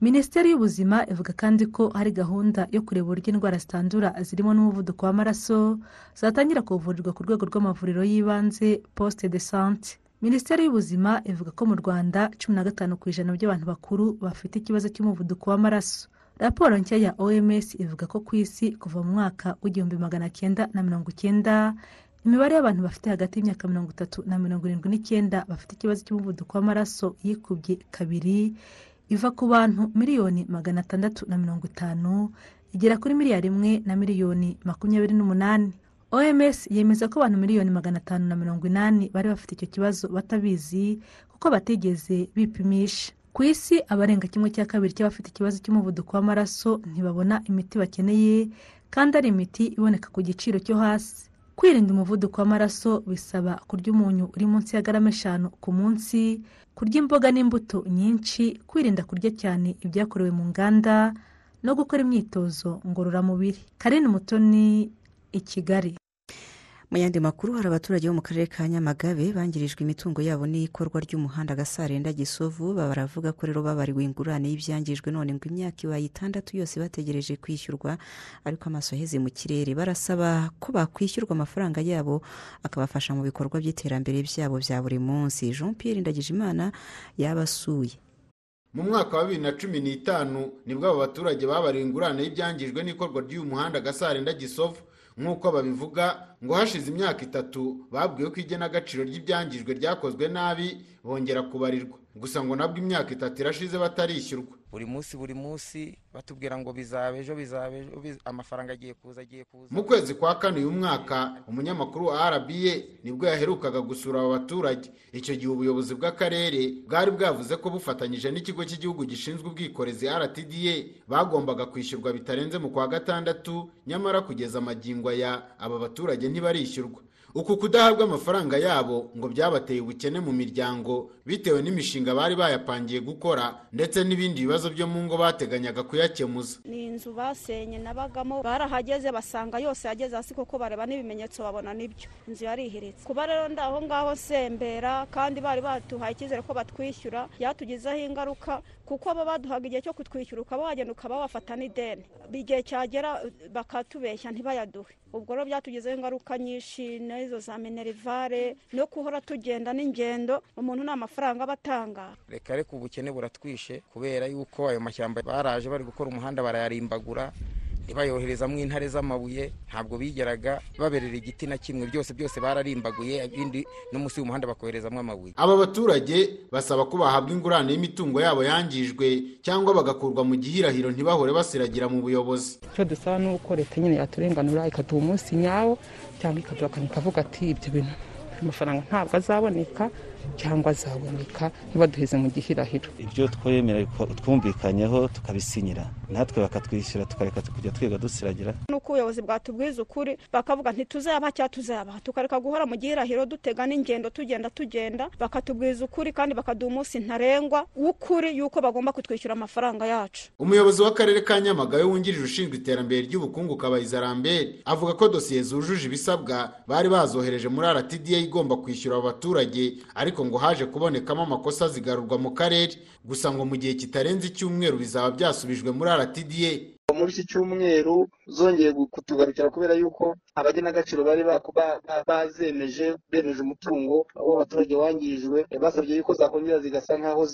Minisiteri y'Ubuzima ivuga kandi ko hari gahunda yo kureba uburyo indwara zitandura zirimo n'umuvuduko w'amaraso zatangira kuvurirwa ku rwego rw'amavuriro y'ibanze poste de santé. minisiteri y'ubuzima ivuga ko mu Rwanda 15% by'abantu bakuru bafite ikibazo cy'umuvuduko w'amaraso. Raporo nshya ya OMS ivuga ko ku isi kuva mu mwaka w'1990 imibare y'abantu bafite hagati y'imyaka 30 na 79 bafite ikibazo cy'umuvuduko w'amaraso yikubye kabiri, iva ku bantu miliyoni 650 igera kuri miliyari 1 na miliyoni 28. OMS yemeza ko abantu miliyoni 580 bari bafite icyo kibazo batabizi kuko bategeze bipimisha. Ku isi abarenga 1/2 cy'abafite ikibazo cy'umuvuduko w'amaraso ntibabona imiti bakeneye kandi ari imiti iboneka ku giciro cyo hasi. Kwirinda umuvuduko w'amaraso bisaba kurya umunyu uri munsi ya garama 5 ku munsi, kurya imboga n'imbuto nyinshi, kwirinda kurya cyane ibyakorewe mu nganda no gukora imyitozo ngororamubiri. Karine Mutoni, i Kigali. Mu yandi makuru hari abaturage bo mu karere ka Nyamagabe bangirijwe imitungo yabo n'ikorwa ry'umuhanda Gasarenda Gisovu. Baravuga ko rero babariwe ingurane y'ibyangijwe none ngo imyaka ibaye 6 yose bategereje kwishyurwa ariko amaso aheze mu kirere. Barasaba ko bakwishyurwa amafaranga yabo akabafasha mu bikorwa by'iterambere byabo bya buri munsi. Jean Pierre Ndagijimana yabasuye. Mu mwaka wa 2015 nibwo abo baturage babariwe ingurane y'ibyangijwe n'ikorwa ry'uyu muhanda Gasarenda Gisovu. Nk'uko babivuga ngo hashize imyaka 3 babwiwe ko igenagaciro ry'ibyangijwe ryakozwe nabi bongera kubarirwa, gusa ngo nabwo imyaka 3 irashize batarishyurwa. Buri munsi batubwira ngo bizabejo amafaranga agiye kuza. Mu kwezi kwa 4 uyu mwaka umunyamakuru wa RBA nibwo yaherukaga gusura aba baturage. Icyo gihe ubuyobozi bw'akarere bwari bwavuze ko bufatanyije n'ikigo cy'igihugu gishinzwe ubwikorezi RTDA bagombaga kwishyurwa bitarenze mu kwa 6, nyamara kugeza amagingo ya aba baturage ntibarishyurwa. Uku kudahabwa amafaranga yabo ngo byabateye ubukene mu miryango bitewe n'imishinga bari bayapangiye gukora ndetse n'ibindi bibazo byo mu ngo bateganyaga kuyakemuza. Ni inzu basenye nabagamo, barahageze basanga yose yageze hasi kuko bareba n'ibimenyetso babona nibyo inzu yarihiritse. Kuba rero ndaho ngaho sembera kandi bari batuhaye icyizere ko batwishyura, yatugizeho ingaruka kuko aba baduhaga igihe cyo kutwishyura ukaba wagenda ukaba wafata n'ideni, igihe cyagera bakatubeshya ntibayaduhe. Ubwo rero byatugizeho ingaruka nyinshi, n'izo za minerivare no kuhora tugenda n'ingendo, umuntu nta mafaranga batanga. Reka ubukene buratwishe kubera yuko ayo mashyamba baraje bari gukora umuhanda barayarimbagura, ntibayoherezamo intare z'amabuye, ntabwo bigeraga baberera igiti na kimwe, byose bararimbaguye, ibindi no munsi y'umuhanda bakoherezamo amabuye. Aba baturage basaba ko bahabwa ingurane y'imitungo yabo yangijwe cyangwa bagakurwa mu gihirahiro ntibahore basiragira mu buyobozi. Cyo dusaba nuko leta nyine yaturenganura ikaduha umunsi nyawo cyangwa ikavuga ati ibyo bintu amafaranga ntabwo azaboneka cyangwa azaboneka ntibaduheze mu gihirahiro. Ibyo twemera twumvikanyeho tukabisinyira natwe bakatwishyura tukareka kujya twiga dusiragira. Nuko ubuyobozi bwatubwiza ukuri bakavuga ntituzaba cyatuzabaha tukareka guhora mu gihirahiro dutega n'ingendo tugenda bakatubwiza ukuri kandi bakaduha umunsi ntarengwa w'ukuri yuko bagomba kutwishyura amafaranga yacu. Umuyobozi w'akarere ka Nyamagabe wungirije ushinzwe iterambere ry'ubukungu Kabayiza Lambert avuga ko dosiye zujuje ibisabwa bari bazohereje muri RTDA igomba kwishyura abaturage, ariko ngo haje kubonekamo amakosa zigarurwa mu karere, gusa ngo mu gihe kitarenze icyumweru bizaba byasubijwe muri RTDA. Muri iki cyumweru zongeye kutugarukira kubera yuko abagenagaciro bari bemeje umutungo w'abaturage wangijwe, basabye yuko zakongera zigasa nkaho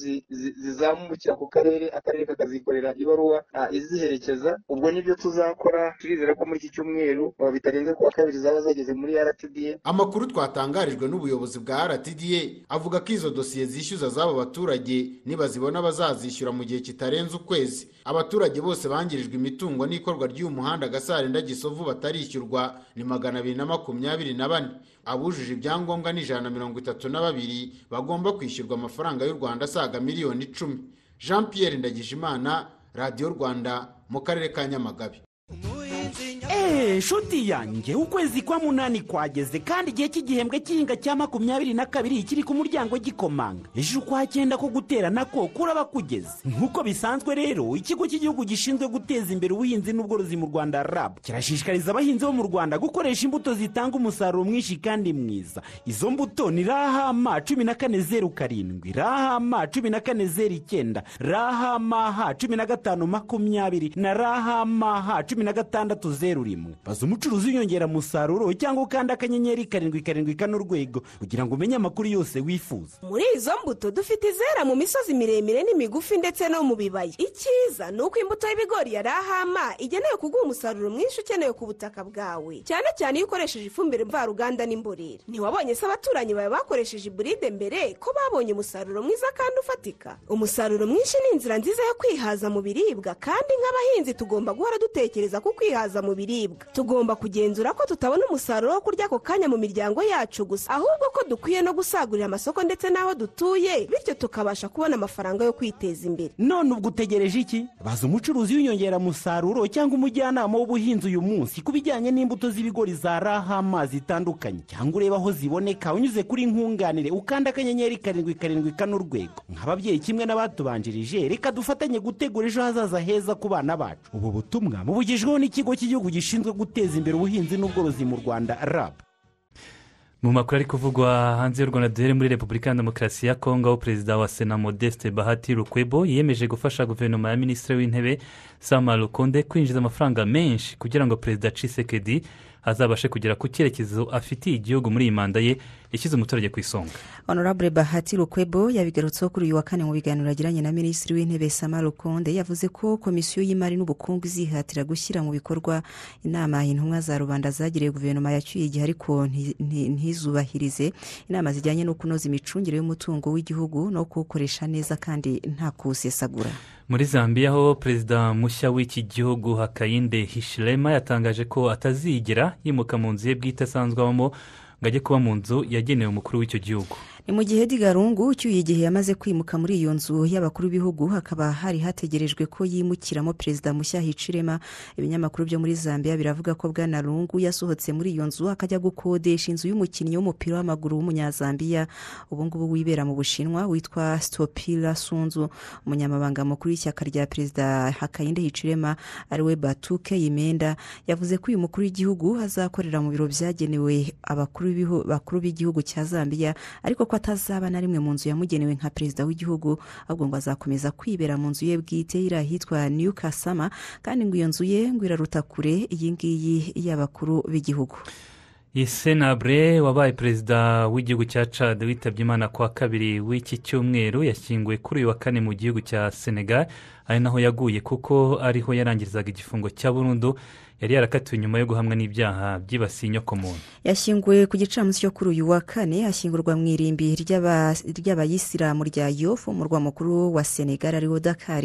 zizamukira ku karere, akarere kakazikorera ibaruwa iziherekeza. Ubwo nibyo tuzakora, turizera ko muri iki cyumweru bitarenze kuwa 2 zaba zageze muri RTDA. Amakuru twatangarijwe n'ubuyobozi bwa RTDA avuga ko izo dosiye zishyuza z'aba baturage nibazibona bazazishyura mu gihe kitarenze ukwezi. Abaturage bose bangirijwe imitungo n'ikorwa ry'uyu muhanda Gasarenda Gisovu batarishyurwa ni 224. Abujuje ibyangombwa ni 132 bagomba kwishyurwa amafaranga y'u Rwanda asaga miliyoni 10. Jean Pierre Ndagijimana, Radio Rwanda, mu karere ka Nyamagabe. Shuti yanjye ukwezi kwa 8 kwageze kandi igihe cy'igihembwe cy'inga cya 22 kiri ku muryango gikomanga. Ejo kwa 9 ko gutera nako kuraba kugeze. Nkuko bisanzwe rero ikigo cy'igihugu gishinzwe guteza imbere ubuhinzi n'ubworozi mu Rwanda RAB kirashishikariza abahinzi bo mu Rwanda gukoresha imbuto zitanga umusaruro mwinshi kandi mwiza. Izo mbuto ni Rahama 1407, Rahama 1409, Rahama 1520 na Rahama 1601. n'imwe. baza umucuruzi w'inyongeramusaruro cyangwa ukanda akanyenyeri 777 urwego kugira ngo umenye amakuru yose wifuza. muri izo mbuto dufite izera mu misozi miremire n'imigufi ndetse no mu bibaya. icyiza ni uko imbuto y'ibigori ya rahama igenewe kuguha umusaruro mwinshi ukenewe ku butaka bwawe, cyane cyane iyo ukoresheje ifumbire mvaruganda n'imborera. ntiwabonye se abaturanyi bawe bakoresheje iburide mbere ko babonye umusaruro mwiza kandi ufatika? umusaruro mwinshi ni inzira nziza yo kwihaza mu biribwa, kandi nk'abahinzi tugomba guhora dutekereza ku kwihaza mu biribwa. tugomba kugenzura ko tutabona umusaruro wo kurya ako kanya mu miryango yacu gusa, ahubwo ko dukwiye no gusagurira amasoko ndetse n'aho dutuye, bityo tukabasha kubona amafaranga yo kwiteza imbere. none ubwo utegereje iki? baza umucuruzi w'inyongeramusaruro cyangwa umujyanama w'ubuhinzi uyu munsi ku bijyanye n'imbuto z'ibigori za rahama zitandukanye, cyangwa ureba aho ziboneka unyuze kuri nkunganire ukanda akanyenyeri 777 urwego. nk'ababyeyi kimwe n'abatubanjirije, reka dufatanye gutegura ejo hazaza heza ku bana bacu. ubu butumwa mubugejweho n'ikigo cy'igihugu gishinzwe guteza imbere ubuhinzi n'ubworozi mu Rwanda, RAB. mu makuru ari kuvugwa hanze y'u Rwanda, duhere muri Repubulika ya Demokarasi ya Kongo, aho perezida wa Sena Modeste Bahati Lukwebo yiyemeje gufasha guverinoma ya minisitiri w'intebe Sama Lukonde kwinjiza amafaranga menshi kugira ngo perezida Tshisekedi azabashe kugera ku cyerekezo afitiye igihugu muri iyi manda ye yashyize umuturage ku isonga. Honorable Bahati Lukwebo yabigarutseho kuri uyu wa kane mu biganiro yagiranye na minisitiri w'intebe Sama Lukonde. yavuze ko komisiyo y'imari n'ubukungu izihatira gushyira mu bikorwa inama intumwa za rubanda zagiriye guverinoma yacyuye igihe ariko ntizubahirize inama zijyanye no kunoza imicungire y'umutungo w'igihugu no kuwukoresha neza kandi nta kuwusesagura. muri Zambia ho perezida mushya w'iki gihugu Hakainde Hichilema yatangaje ko atazigera yimuka mu nzu ye bwite asanzwe abamo ngo ajye kuba mu nzu yagenewe umukuru w'icyo gihugu. ni mu gihe Digarungu ucyuye igihe yamaze kwimuka muri iyo nzu y'abakuru b'ibihugu, hakaba hari hategerejwe ko yimukiramo perezida mushya Hichilema. ibinyamakuru byo muri Zambia biravuga ko bwana Lungu yasohotse muri iyo nzu akajya gukodesha inzu y'umukinnyi w'umupira w'amaguru w'umunyazambiya ubu ngubu wibera mu Bushinwa witwa Stopila Sunzu. umunyamabanga mukuru w'ishyaka rya perezida Hakainde Hichilema ariwe Batuke Yimenda yavuze ko uyu mukuru w'igihugu azakorera mu biro byagenewe abakuru b'igihugu cya Zambia, ariko ko atazaba na rimwe mu nzu yamugenewe nka perezida w'igihugu, ahubwo ngo azakomeza kwibera mu nzu ye bwite iri ahitwa New Kasama, kandi ngo iyo nzu ye ngo iraruta kure iyi ngiyi y'abakuru b'igihugu. Senabre wabaye perezida w'igihugu cya Chad witabye Imana kwa kabiri w'iki cyumweru yashyinguwe kuri uyu wa kane mu gihugu cya Senegal, ari naho yaguye kuko ariho yarangirizaga igifungo cya burundu yari yarakatiwe nyuma yo guhamwa n'ibyaha byibasiye inyokomuntu. yashyinguwe ku gicamunsi cyo kuri uyu wa kane, ashyingurwa mu irimbi ry'abayisilamu rya Yoff, umurwa mukuru wa Senegal ariwo Dakar.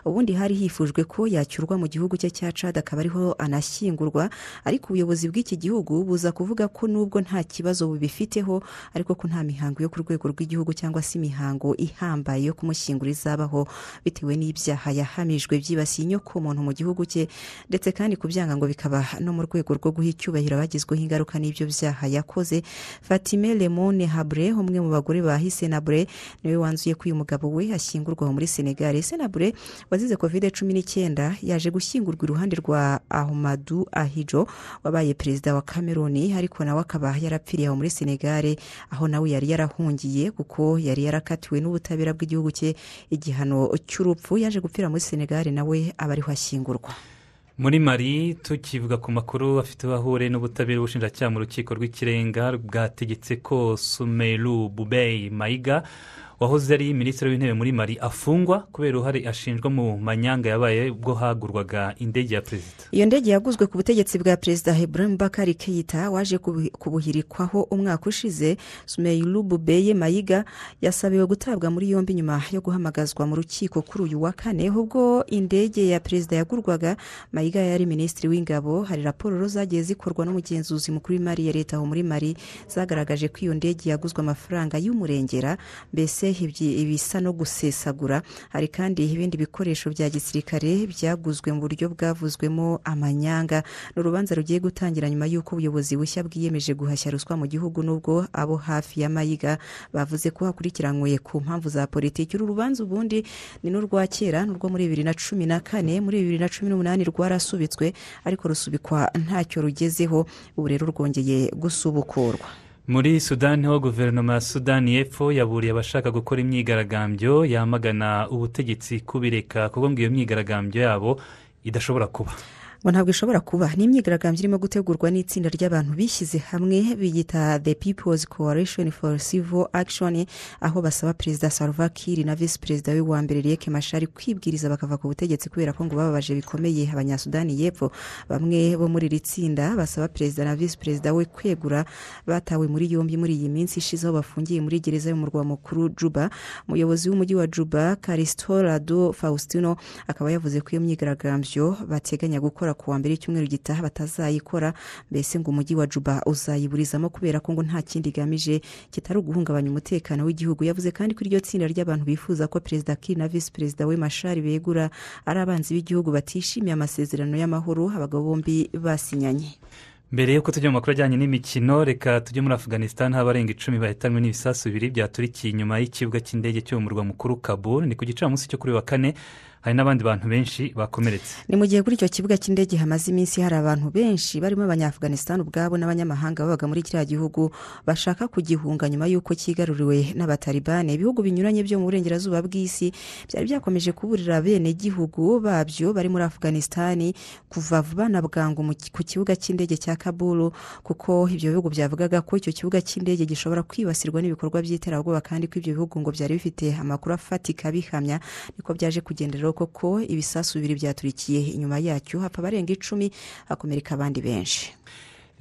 ubundi hari hifujwe ko yacyurwa mu gihugu cye cya Chad akaba ariho anashyingurwa, ariko ubuyobozi bw'iki gihugu buza kuvuga ko nubwo nta kibazo bubifiteho, ariko ko nta mihango yo ku rwego rw'igihugu cyangwa se imihango ihambaye yo kumushyingura izabaho bitewe n'ibyaha yahamijwe byibasiye inyokomuntu mu gihugu cye, ndetse kandi kubyanga ngo bikaba no mu rwego rwo guha icyubahiro abagizweho ingaruka n'ibyo byaha yakoze. Fatime Lemone Habre, umwe mu bagore ba Senabre, niwe wanzuye ko uyu mugabo we ashyingurwa muri Senegal. Senabre wazize COVID-19 yaje gushyingurwa iruhande rwa Ahmadou Ahidjo wabaye perezida wa Cameroon, ariko nawe akaba yarapfiriye aho muri Senegal, aho nawe yari yarahungiye kuko yari yarakatiwe n'ubutabera bw'igihugu cye igihano cy'urupfu. yaje gupfira muri Senegal, nawe aba ariho ashyingurwa. muri Mali tukivuga ku makuru afite ahure n'ubutabera ubushinjacyaha mu rukiko rw'ikirenga bwategetse ko Soumeylou Boubèye Maïga wahoze ari minisitiri w'intebe muri Mali afungwa kubera uruhare ashinjwa mu manyanga yabaye ubwo hagurwaga indege ya perezida. iyo ndege yaguzwe ku butegetsi bwa perezida Ibrahim Bakari Keita waje kubuhirikwaho umwaka ushize. Soumeylou Boubèye Maïga yasabiwe gutabwa muri yombi nyuma yo guhamagazwa mu rukiko kuri uyu wa kane. ubwo indege ya perezida yagurwaga, Maïga yari minisitiri w'ingabo. hari raporo zagiye zikorwa n'umugenzuzi mukuru w'imari ya leta aho muri Mali zagaragaje ko iyo ndege yaguzwe amafaranga y'umurengera, mbese ibisa no gusesagura. hari kandi ibindi bikoresho bya gisirikare byaguzwe mu buryo bwavuzwemo amanyanga. n'urubanza rugiye gutangira nyuma y'uko ubuyobozi bushya bwiyemeje guhashya ruswa mu gihugu, nubwo abo hafi ya Maïga bavuze ko hakurikiranywe ku mpamvu za politiki. uru rubanza ubundi ni n'urwa kera, n'urwo muri 2014. muri 2018 rwarasubitswe, ariko rusubikwa ntacyo rugezeho. ubu rero rwongeye gusubukurwa. muri Sudani ho guverinoma ya Sudani y'Epfo yaburiye abashaka gukora imyigaragambyo yamagana ubutegetsi kubireka kuko ngo iyo myigaragambyo yabo idashobora kuba. ngo ntabwo ishobora kuba. Ni imyigaragambyo irimo gutegurwa n'itsinda ry'abantu bishyize hamwe biyita The People's Coalition for Civil Action, aho basaba Perezida Salva Kiir na Visi Perezida we wa mbere Riek Machar kwibwiriza bakava ku butegetsi kubera ko ngo bababaje bikomeye Abanyasudani y'Epfo. Bamwe bo muri iri tsinda basaba Perezida na Visi Perezida we kwegura batawe muri yombi muri iyi minsi ishize aho bafungiye muri gereza y'umurwa mukuru Juba. Umuyobozi w'umujyi wa Juba Caristo Rado Faustino akaba yavuze ko iyo myigaragambyo bateganya gukora ku wa mbere cyumweru gitaha batazayikora, mbese ngo umujyi wa Juba uzayiburizamo kubera ko ngo nta kindi gamije kitari uguhungabanya umutekano w'igihugu. Yavuze kandi ko iryo tsinda ry'abantu bifuza ko Perezida Kiir na Visi Perezida we Machar begura ari abanzi b'igihugu batishimiye amasezerano y'amahoro abagabo bombi basinyanye. Mbere yuko tujya mu makuru ajyanye n'imikino, reka tujye muri Afghanistan. Abarenga 10 bahitanwe n'ibisasu bibiri byaturikiye inyuma y'ikibuga cy'indege cyo mu murwa mukuru Kabul. Ni ku gicamunsi cyo kuri wa kane. Hari n'abandi bantu benshi bakomeretse. Ni mu gihe kuri icyo kibuga cy'indege hamaze iminsi hari abantu benshi barimo Abanyafghanistan ubwabo n'abanyamahanga babaga muri kiriya gihugu bashaka kugihunga nyuma y'uko kigaruriwe n'abatalibani. Ibihugu binyuranye byo mu burengerazuba bw'isi byari byakomeje kuburira bene gihugu babyo bari muri Afghanistan kuva vuba na bwangu ku kibuga cy'indege cya Kabul, kuko ibyo bihugu byavugaga ko icyo kibuga cy'indege gishobora kwibasirwa n'ibikorwa by'iterabwoba kandi ko ibyo bihugu ngo byari bifite amakuru afatika bihamya. Niko byaje kugendera koko ibisasu bibiri byaturikiye inyuma yacyo hapfa barenga 10 hakomereka abandi benshi.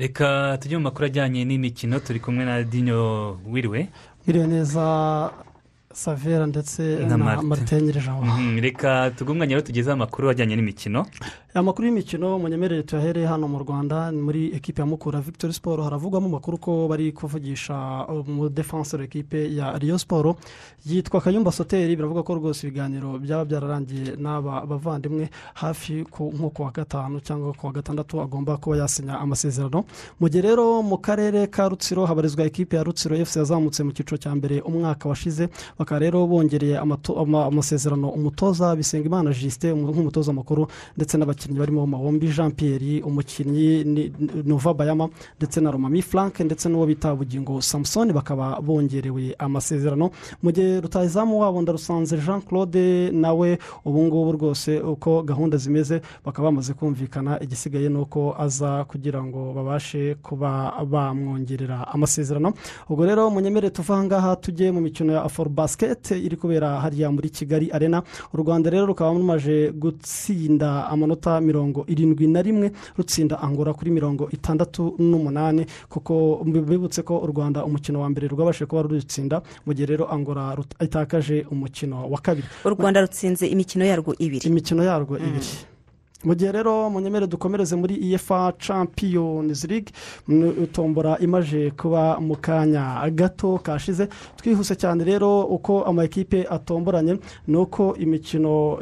Reka tujye mu makuru ajyanye n'imikino. Turi kumwe na Dinyo Wiriwe. Wiriwe neza Savera ndetse na Martin Nyirejabo. Reka tugumwanya rero tugeze amakuru ajyanye n'imikino. Amakuru y'imikino munyemerere tuyahereye hano mu Rwanda muri equipe ya Mukura Victory Sport. Haravugwamo amakuru ko bari kuvugisha mu defenseur equipe ya Rio Sport yitwa Kayumba Soteri. Biravuga ko rwose ibiganiro byaba byararangiye n'aba bavandimwe hafi nko ku wa gatanu cyangwa ku wa gatandatu agomba kuba yasinya amasezerano. Mu gihe rero mu karere ka Rutsiro habarizwa equipe ya Rutsiro FC yazamutse mu cyiciro cya mbere umwaka washize, bakaba rero bongereye amasezerano umutoza Bisengimana Justin nk'umutoza makuru ndetse n'abakinnyi barimo Mawombi Jean Pierre, umukinnyi Nova Bayama ndetse na Romami Frank ndetse n'uwo bita Bugingo Samson bakaba bongerewe amasezerano. Mu gihe rutahizamu wabo Ndarusanze Jean Claude nawe ubu ngubu rwose uko gahunda zimeze bakaba bamaze kumvikana, igisigaye nuko aza kugira ngo babashe kuba bamwongerera amasezerano. Ubwo rero munyemere tuva ngaha tujye mu mikino ya Afrobasket iri kubera hariya muri Kigali Arena. U Rwanda rero rukaba rumaje gutsinda amanota 71 rutsinda Angola kuri 68, kuko bibutse ko u Rwanda umukino wa mbere rwabashe kuba rutsinda, mu gihe rero Angola itakaje umukino wa kabiri. U Rwanda rutsinze imikino yarwo ibiri. Mu gihe rero munyemere dukomereze muri UEFA Champions League, tombora imaje kuba mu kanya gato kashize. Twihuse cyane rero uko ama equipe atomboranye nuko imikino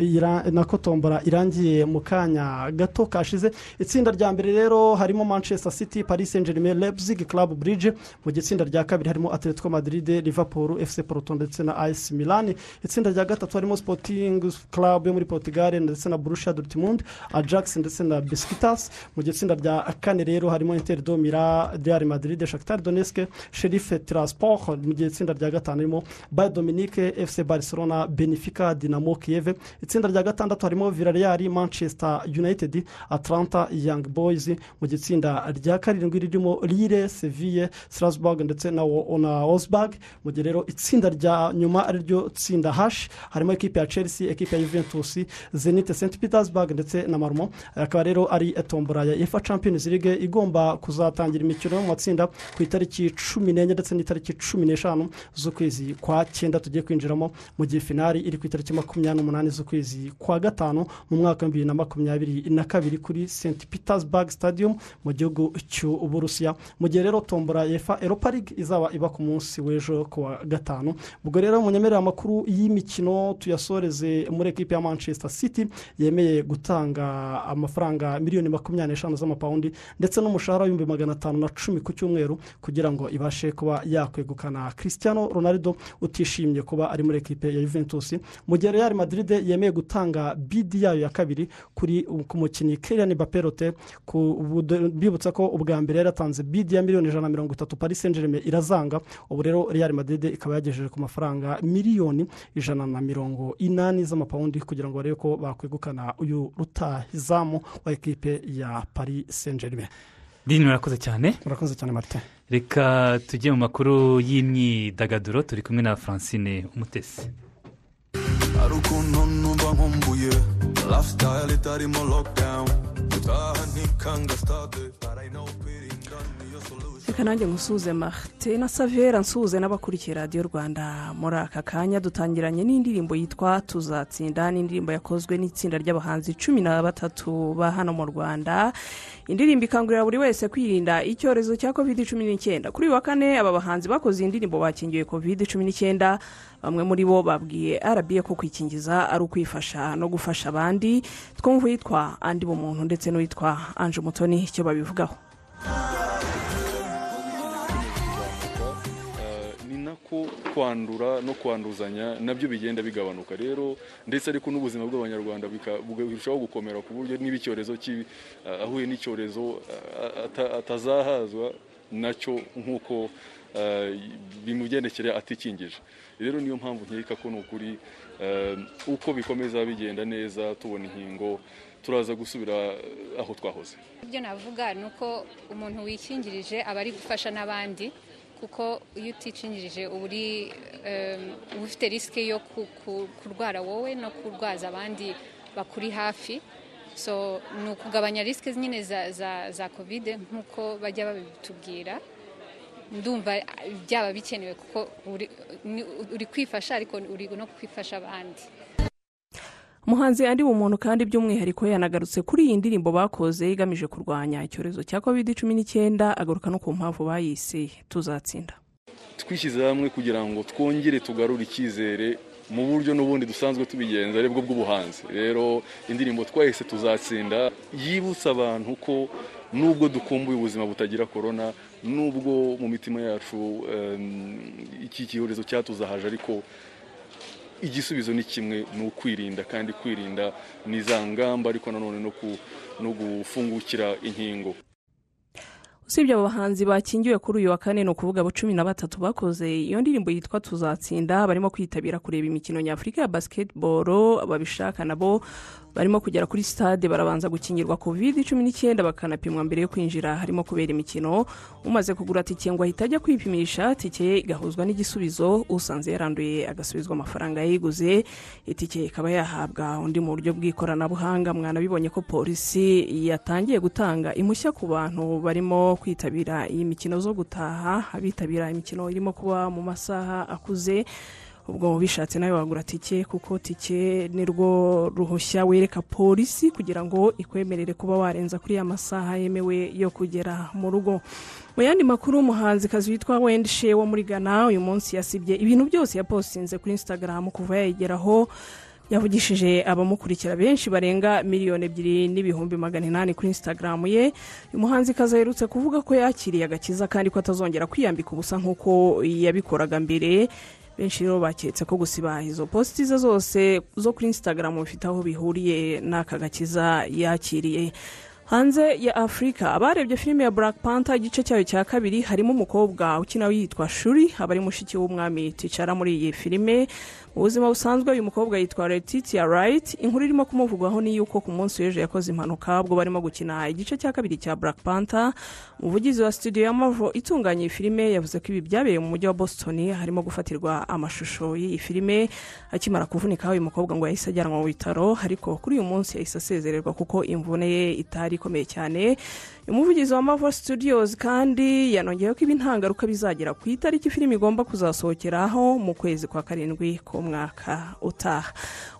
nako tombora irangiye mu kanya gato kashize. Itsinda rya mbere rero harimo Manchester City, Paris Saint-Germain, Leipzig, Club Brugge. Mu gitsinda rya kabiri harimo Atletico Madrid, Liverpool, FC Porto ndetse na AS Milan. Itsinda rya gatatu harimo Sporting Club yo muri Portugal ndetse na Borussia Dortmund, Ajax ndetse na Besiktas. Mu gitsinda rya kane rero harimo Inter de Milan, Real Madrid, Shakhtar Donetsk, Sheriff Tiraspol. Mu gitsinda rya gatanu harimo Bayern Dominique, FC Barcelona, Benfica, Dinamo Kiev. Itsinda rya gatandatu harimo Villarreal, Manchester United, Atlanta, Young Boys. Mu gitsinda rya karindwi ririmo Lille, Sevilla, Strasbourg ndetse na Wolfsburg. Mu gihe rero itsinda rya nyuma ari ryo tsinda H harimo equipe ya Chelsea, equipe ya Juventus, Zenit St Petersburg ndetse na Malmo. Akaba rero ari tombora ya UEFA Champions League igomba kuzatangira imikino mu matsinda ku itariki 14 ndetse n'itariki 15 z'ukwezi kwa 9 tugiye kwinjiramo, mu gihe finali iri ku itariki 28 z'ukwezi kwa 5 mu mwaka 2022 kuri St Petersburg Stadium mu gihugu cy'Uburusiya. Mu gihe rero tombora ya UEFA Europa League izaba iba ku munsi w'ejo ku wa 5. Ubwo rero munyemerera amakuru y'imikino tuyasoreze muri equipe ya Manchester City yemeye gutanga amafaranga miliyoni 25 z'amapaundi ndetse n'umushahara w'510 ku cyumweru kugira ngo ibashe kuba yakwegukana Cristiano Ronaldo utishimye kuba ari muri equipe ya Juventus. Mu gihe Real Madrid yemeye gutanga bid yayo ya kabiri kuri ku mukinnyi Kylian Mbappé bibutsa ko ubwa mbere yaratanze bid ya miliyoni 130, Paris Saint-Germain irazanga. Ubu rero Real Madrid ikaba yagejeje ku mafaranga miliyoni 180 z'amapaundi kugira ngo barebe ko bakwegukana uyu ruta rutahizamu wa ekipe ya Paris Saint-Germain. Dini murakoze cyane. Murakoze cyane Martin. Reka tujye mu makuru y'imyidagaduro turi kumwe na Francine Umutesi. Arukuntu numva nkumbuye lifestyle itarimo lockdown utahanikanga stade reka nanjye ngusuze Martin na Savera nsuze n'abakurikiye radiyo Rwanda muri aka kanya dutangiranye n'indirimbo yitwa Tuzatsinda n'indirimbo yakozwe n'itsinda ry'abahanzi 13 ba hano mu Rwanda. Indirimbo ikangurira buri wese kwirinda icyorezo cya COVID-19. Kuri wa kane aba bahanzi bakoze indirimbo bakingiwe COVID-19. Bamwe muri bo babwiye RBA ko kwikingiza ari ukwifasha no gufasha abandi. Twumva yitwa Andi Bumuntu ndetse n'uwitwa Ange Mutoni icyo babivugaho. ko kwandura no kwanduzanya nabyo bigenda bigabanuka rero ndetse ariko n'ubuzima bw'abanyarwanda birushaho gukomera ku buryo n'ibicyorezo ahuye n'icyorezo atazahazwa nacyo nk'uko bimugendekere atikingije. Rero niyo mpamvu nkeka ko n'ukuri uko bikomeza bigenda neza tubona inkingo turaza gusubira aho twahoze. Ibyo navuga nuko umuntu wikingirije aba ari gufasha n'abandi kuko iyo uticingirije uri ufite risike yo kurwara wowe no kurwaza abandi bakuri hafi, so ni ukugabanya risike nyine za covid nk'uko bajya babitubwira. Ndumva byaba bikenewe kuko uri kwifasha ariko uri no kwifasha abandi. Muhanzi Andi Bumuntu kandi by'umwihariko yanagarutse kuri iyi ndirimbo bakoze igamije kurwanya icyorezo cya COVID-19 agaruka no ku mpamvu bayise Tuzatsinda. Twishyize hamwe kugira ngo twongere tugarure icyizere mu buryo n'ubundi dusanzwe tubigenza arebwo bw'ubuhanzi. Rero indirimbo twahise Tuzatsinda yibutsa abantu ko nubwo dukumbuye ubuzima butagira corona, nubwo mu mitima yacu iki cyorezo cyatuzahaje, ariko igisubizo ni kimwe, ni ukwirinda, kandi kwirinda ni za ngamba ariko nanone no gufungukira inkingo. Usibye abo bahanzi bakingiwe kuri uyu wa kane no kuvuga abo 13 bakoze iyo ndirimbo yitwa Tuzatsinda barimo kwitabira kureba imikino nyafurika ya basketball. Babishaka nabo barimo kugera kuri stade barabanza gukingirwa COVID-19 bakanapimwa mbere yo kwinjira harimo kubera imikino. Umaze kugura tike ngo ahitajya kwipimisha, tike igahuzwa n'igisubizo, usanze yaranduye agasubizwa amafaranga yiguze. Itike ikaba yahabwa undi mu buryo bw'ikoranabuhanga. Mwana bibonye ko polisi yatangiye gutanga impushya ku bantu barimo kwitabira iyi mikino zo gutaha, abitabira imikino irimo kuba mu masaha akuze. Ubwo bishatse nawe wagura tike kuko tike nirwo ruhushya wereka polisi kugira ngo ikwemerere kuba warenza kuri ya masaha yemewe yo kugera mu rugo. Mu yandi makuru, umuhanzi kazi witwa Wendishe wo muri Ghana uyu munsi yasibye ibintu byose yapostinze kuri Instagram kuva yayigeraho. Yavugishije abamukurikira benshi barenga 2,800,000 kuri Instagram ye. Uyu muhanzi kazi aherutse kuvuga ko yakiriye agakiza kandi ko atazongera kwiyambika ubusa nk'uko yabikoraga mbere. Benshi rero baketse ko gusiba izo posti ze zose zo kuri Instagram bifite aho bihuriye n'aka gakiza yakiriye. Hanze ya Afrika, abarebye filime ya Black Panther igice cyayo cya kabiri harimo umukobwa ukina witwa Shuri, abari mushiki w'umwami T'Challa muri iyi filime. Mu buzima busanzwe uyu mukobwa yitwa Letitia Wright. Inkuru irimo kumuvugwaho ni yuko ku munsi w'ejo yakoze impanuka ubwo barimo gukina igice cya kabiri cya Black Panther. Umuvugizi wa studio ya Marvel itunganya iyi filime yavuze ko ibi byabereye mu mujyi wa Boston harimo gufatirwa amashusho y'iyi filime. Akimara kuvunika uyu mukobwa ngo yahise ajyanwa mu bitaro, ariko kuri uyu munsi yahise asezererwa kuko imvune ye itari ikomeye cyane. Umuvugizi wa Marvel Studios kandi yanongeyeho ko ibintangaruka bizagera ku itariki filime igomba kuzasohokeraho mu kwezi kwa karindwi k'umwaka utaha.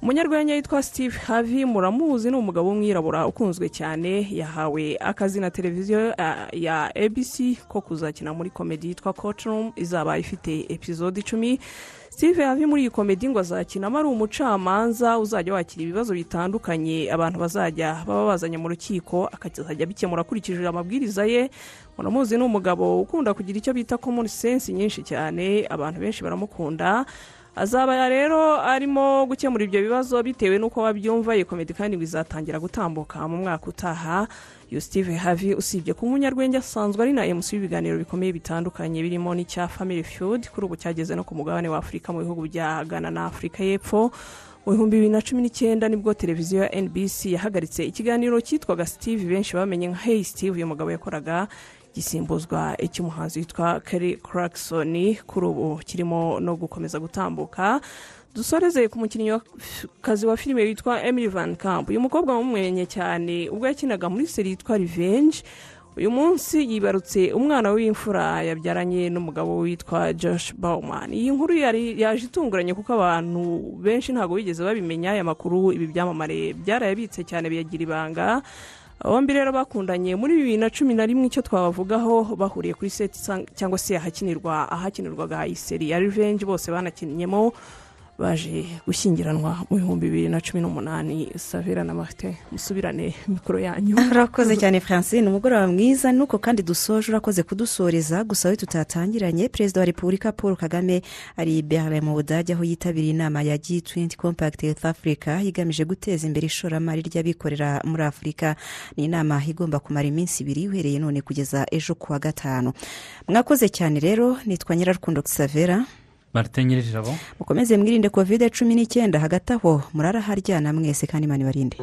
Umunyarwenya yitwa Steve Harvey, muramuzi, ni umugabo w'umwirabura ukunzwe cyane. Yahawe akazi na televiziyo ya ABC ko kuzakina muri komedi yitwa Courtroom, izaba ifite episode 10. Steve Harvey muri iyi komedi ngo azakina ari umucamanza uzajya wakira ibibazo bitandukanye abantu bazajya baba bazanye mu rukiko, akazajya bikemura akurikije amabwiriza ye. Muramuzi, ni umugabo ukunda kugira icyo bita common sense nyinshi cyane, abantu benshi baramukunda. azaba rero arimo gukemura ibyo bibazo bitewe n'uko babyumva. Iyi komedi kandi bizatangira gutambuka mu mwaka utaha. Steve Harvey usibye ku munyarwenya asanzwe ari na MC w'ibiganiro bikomeye bitandukanye birimo n'icya Family Feud kuri ubu cyageze no ku mugabane wa Afurika mu bihugu bya Ghana na Afurika y'Epfo. Mu 2019 nibwo televiziyo ya NBC yahagaritse ikiganiro cyitwaga Steve benshi bamenye nka Hey Steve uyu mugabo yakoraga, gisimbuzwa icy'umuhanzi witwa Kelly Clarkson. Kuri ubu kirimo no gukomeza gutambuka. Dusoreze ku mukinnyikazi wa filime witwa Emily Van Camp. Uyu mukobwa wamumwenye cyane ubwo yakinaga muri serie yitwa Revenge. Uyu munsi yibarutse umwana w'imfura yabyaranye n'umugabo witwa Josh Bauman. Iyi nkuru yari yaje itunguranye kuko abantu benshi ntago bigeze babimenya. Aya makuru ibi byamamare byarayabitse cyane biyagira ibanga. Bombi rero bakundanye muri 2011 icyo twabavugaho bahuriye kuri set cyangwa se ahakinirwaga iyi serie ya Revenge. Bose banakinyemo baje gushyingiranwa mu 2018. Savera na Martin musubirane mikoro yanyu. Urakoze cyane Francine, umugoroba mwiza. Nuko kandi dusoje urakoze kudusoreza. Gusa we tutatangiranye, Perezida wa Repubulika Paul Kagame ari Berlin mu Budage aho yitabiriye inama ya G20 Compact Health Africa igamije guteza imbere ishoramari ry'abikorera muri Afurika. Ni inama igomba kumara iminsi 2 uhereye none kugeza ejo kuwa gatanu. Mwakoze cyane rero, nitwa Nyirarukundo Savera. Martin Nyirijabo. Mukomeze mwirinde COVID-19 hagati aho murara haryana mwese kandi Imana ibarinde.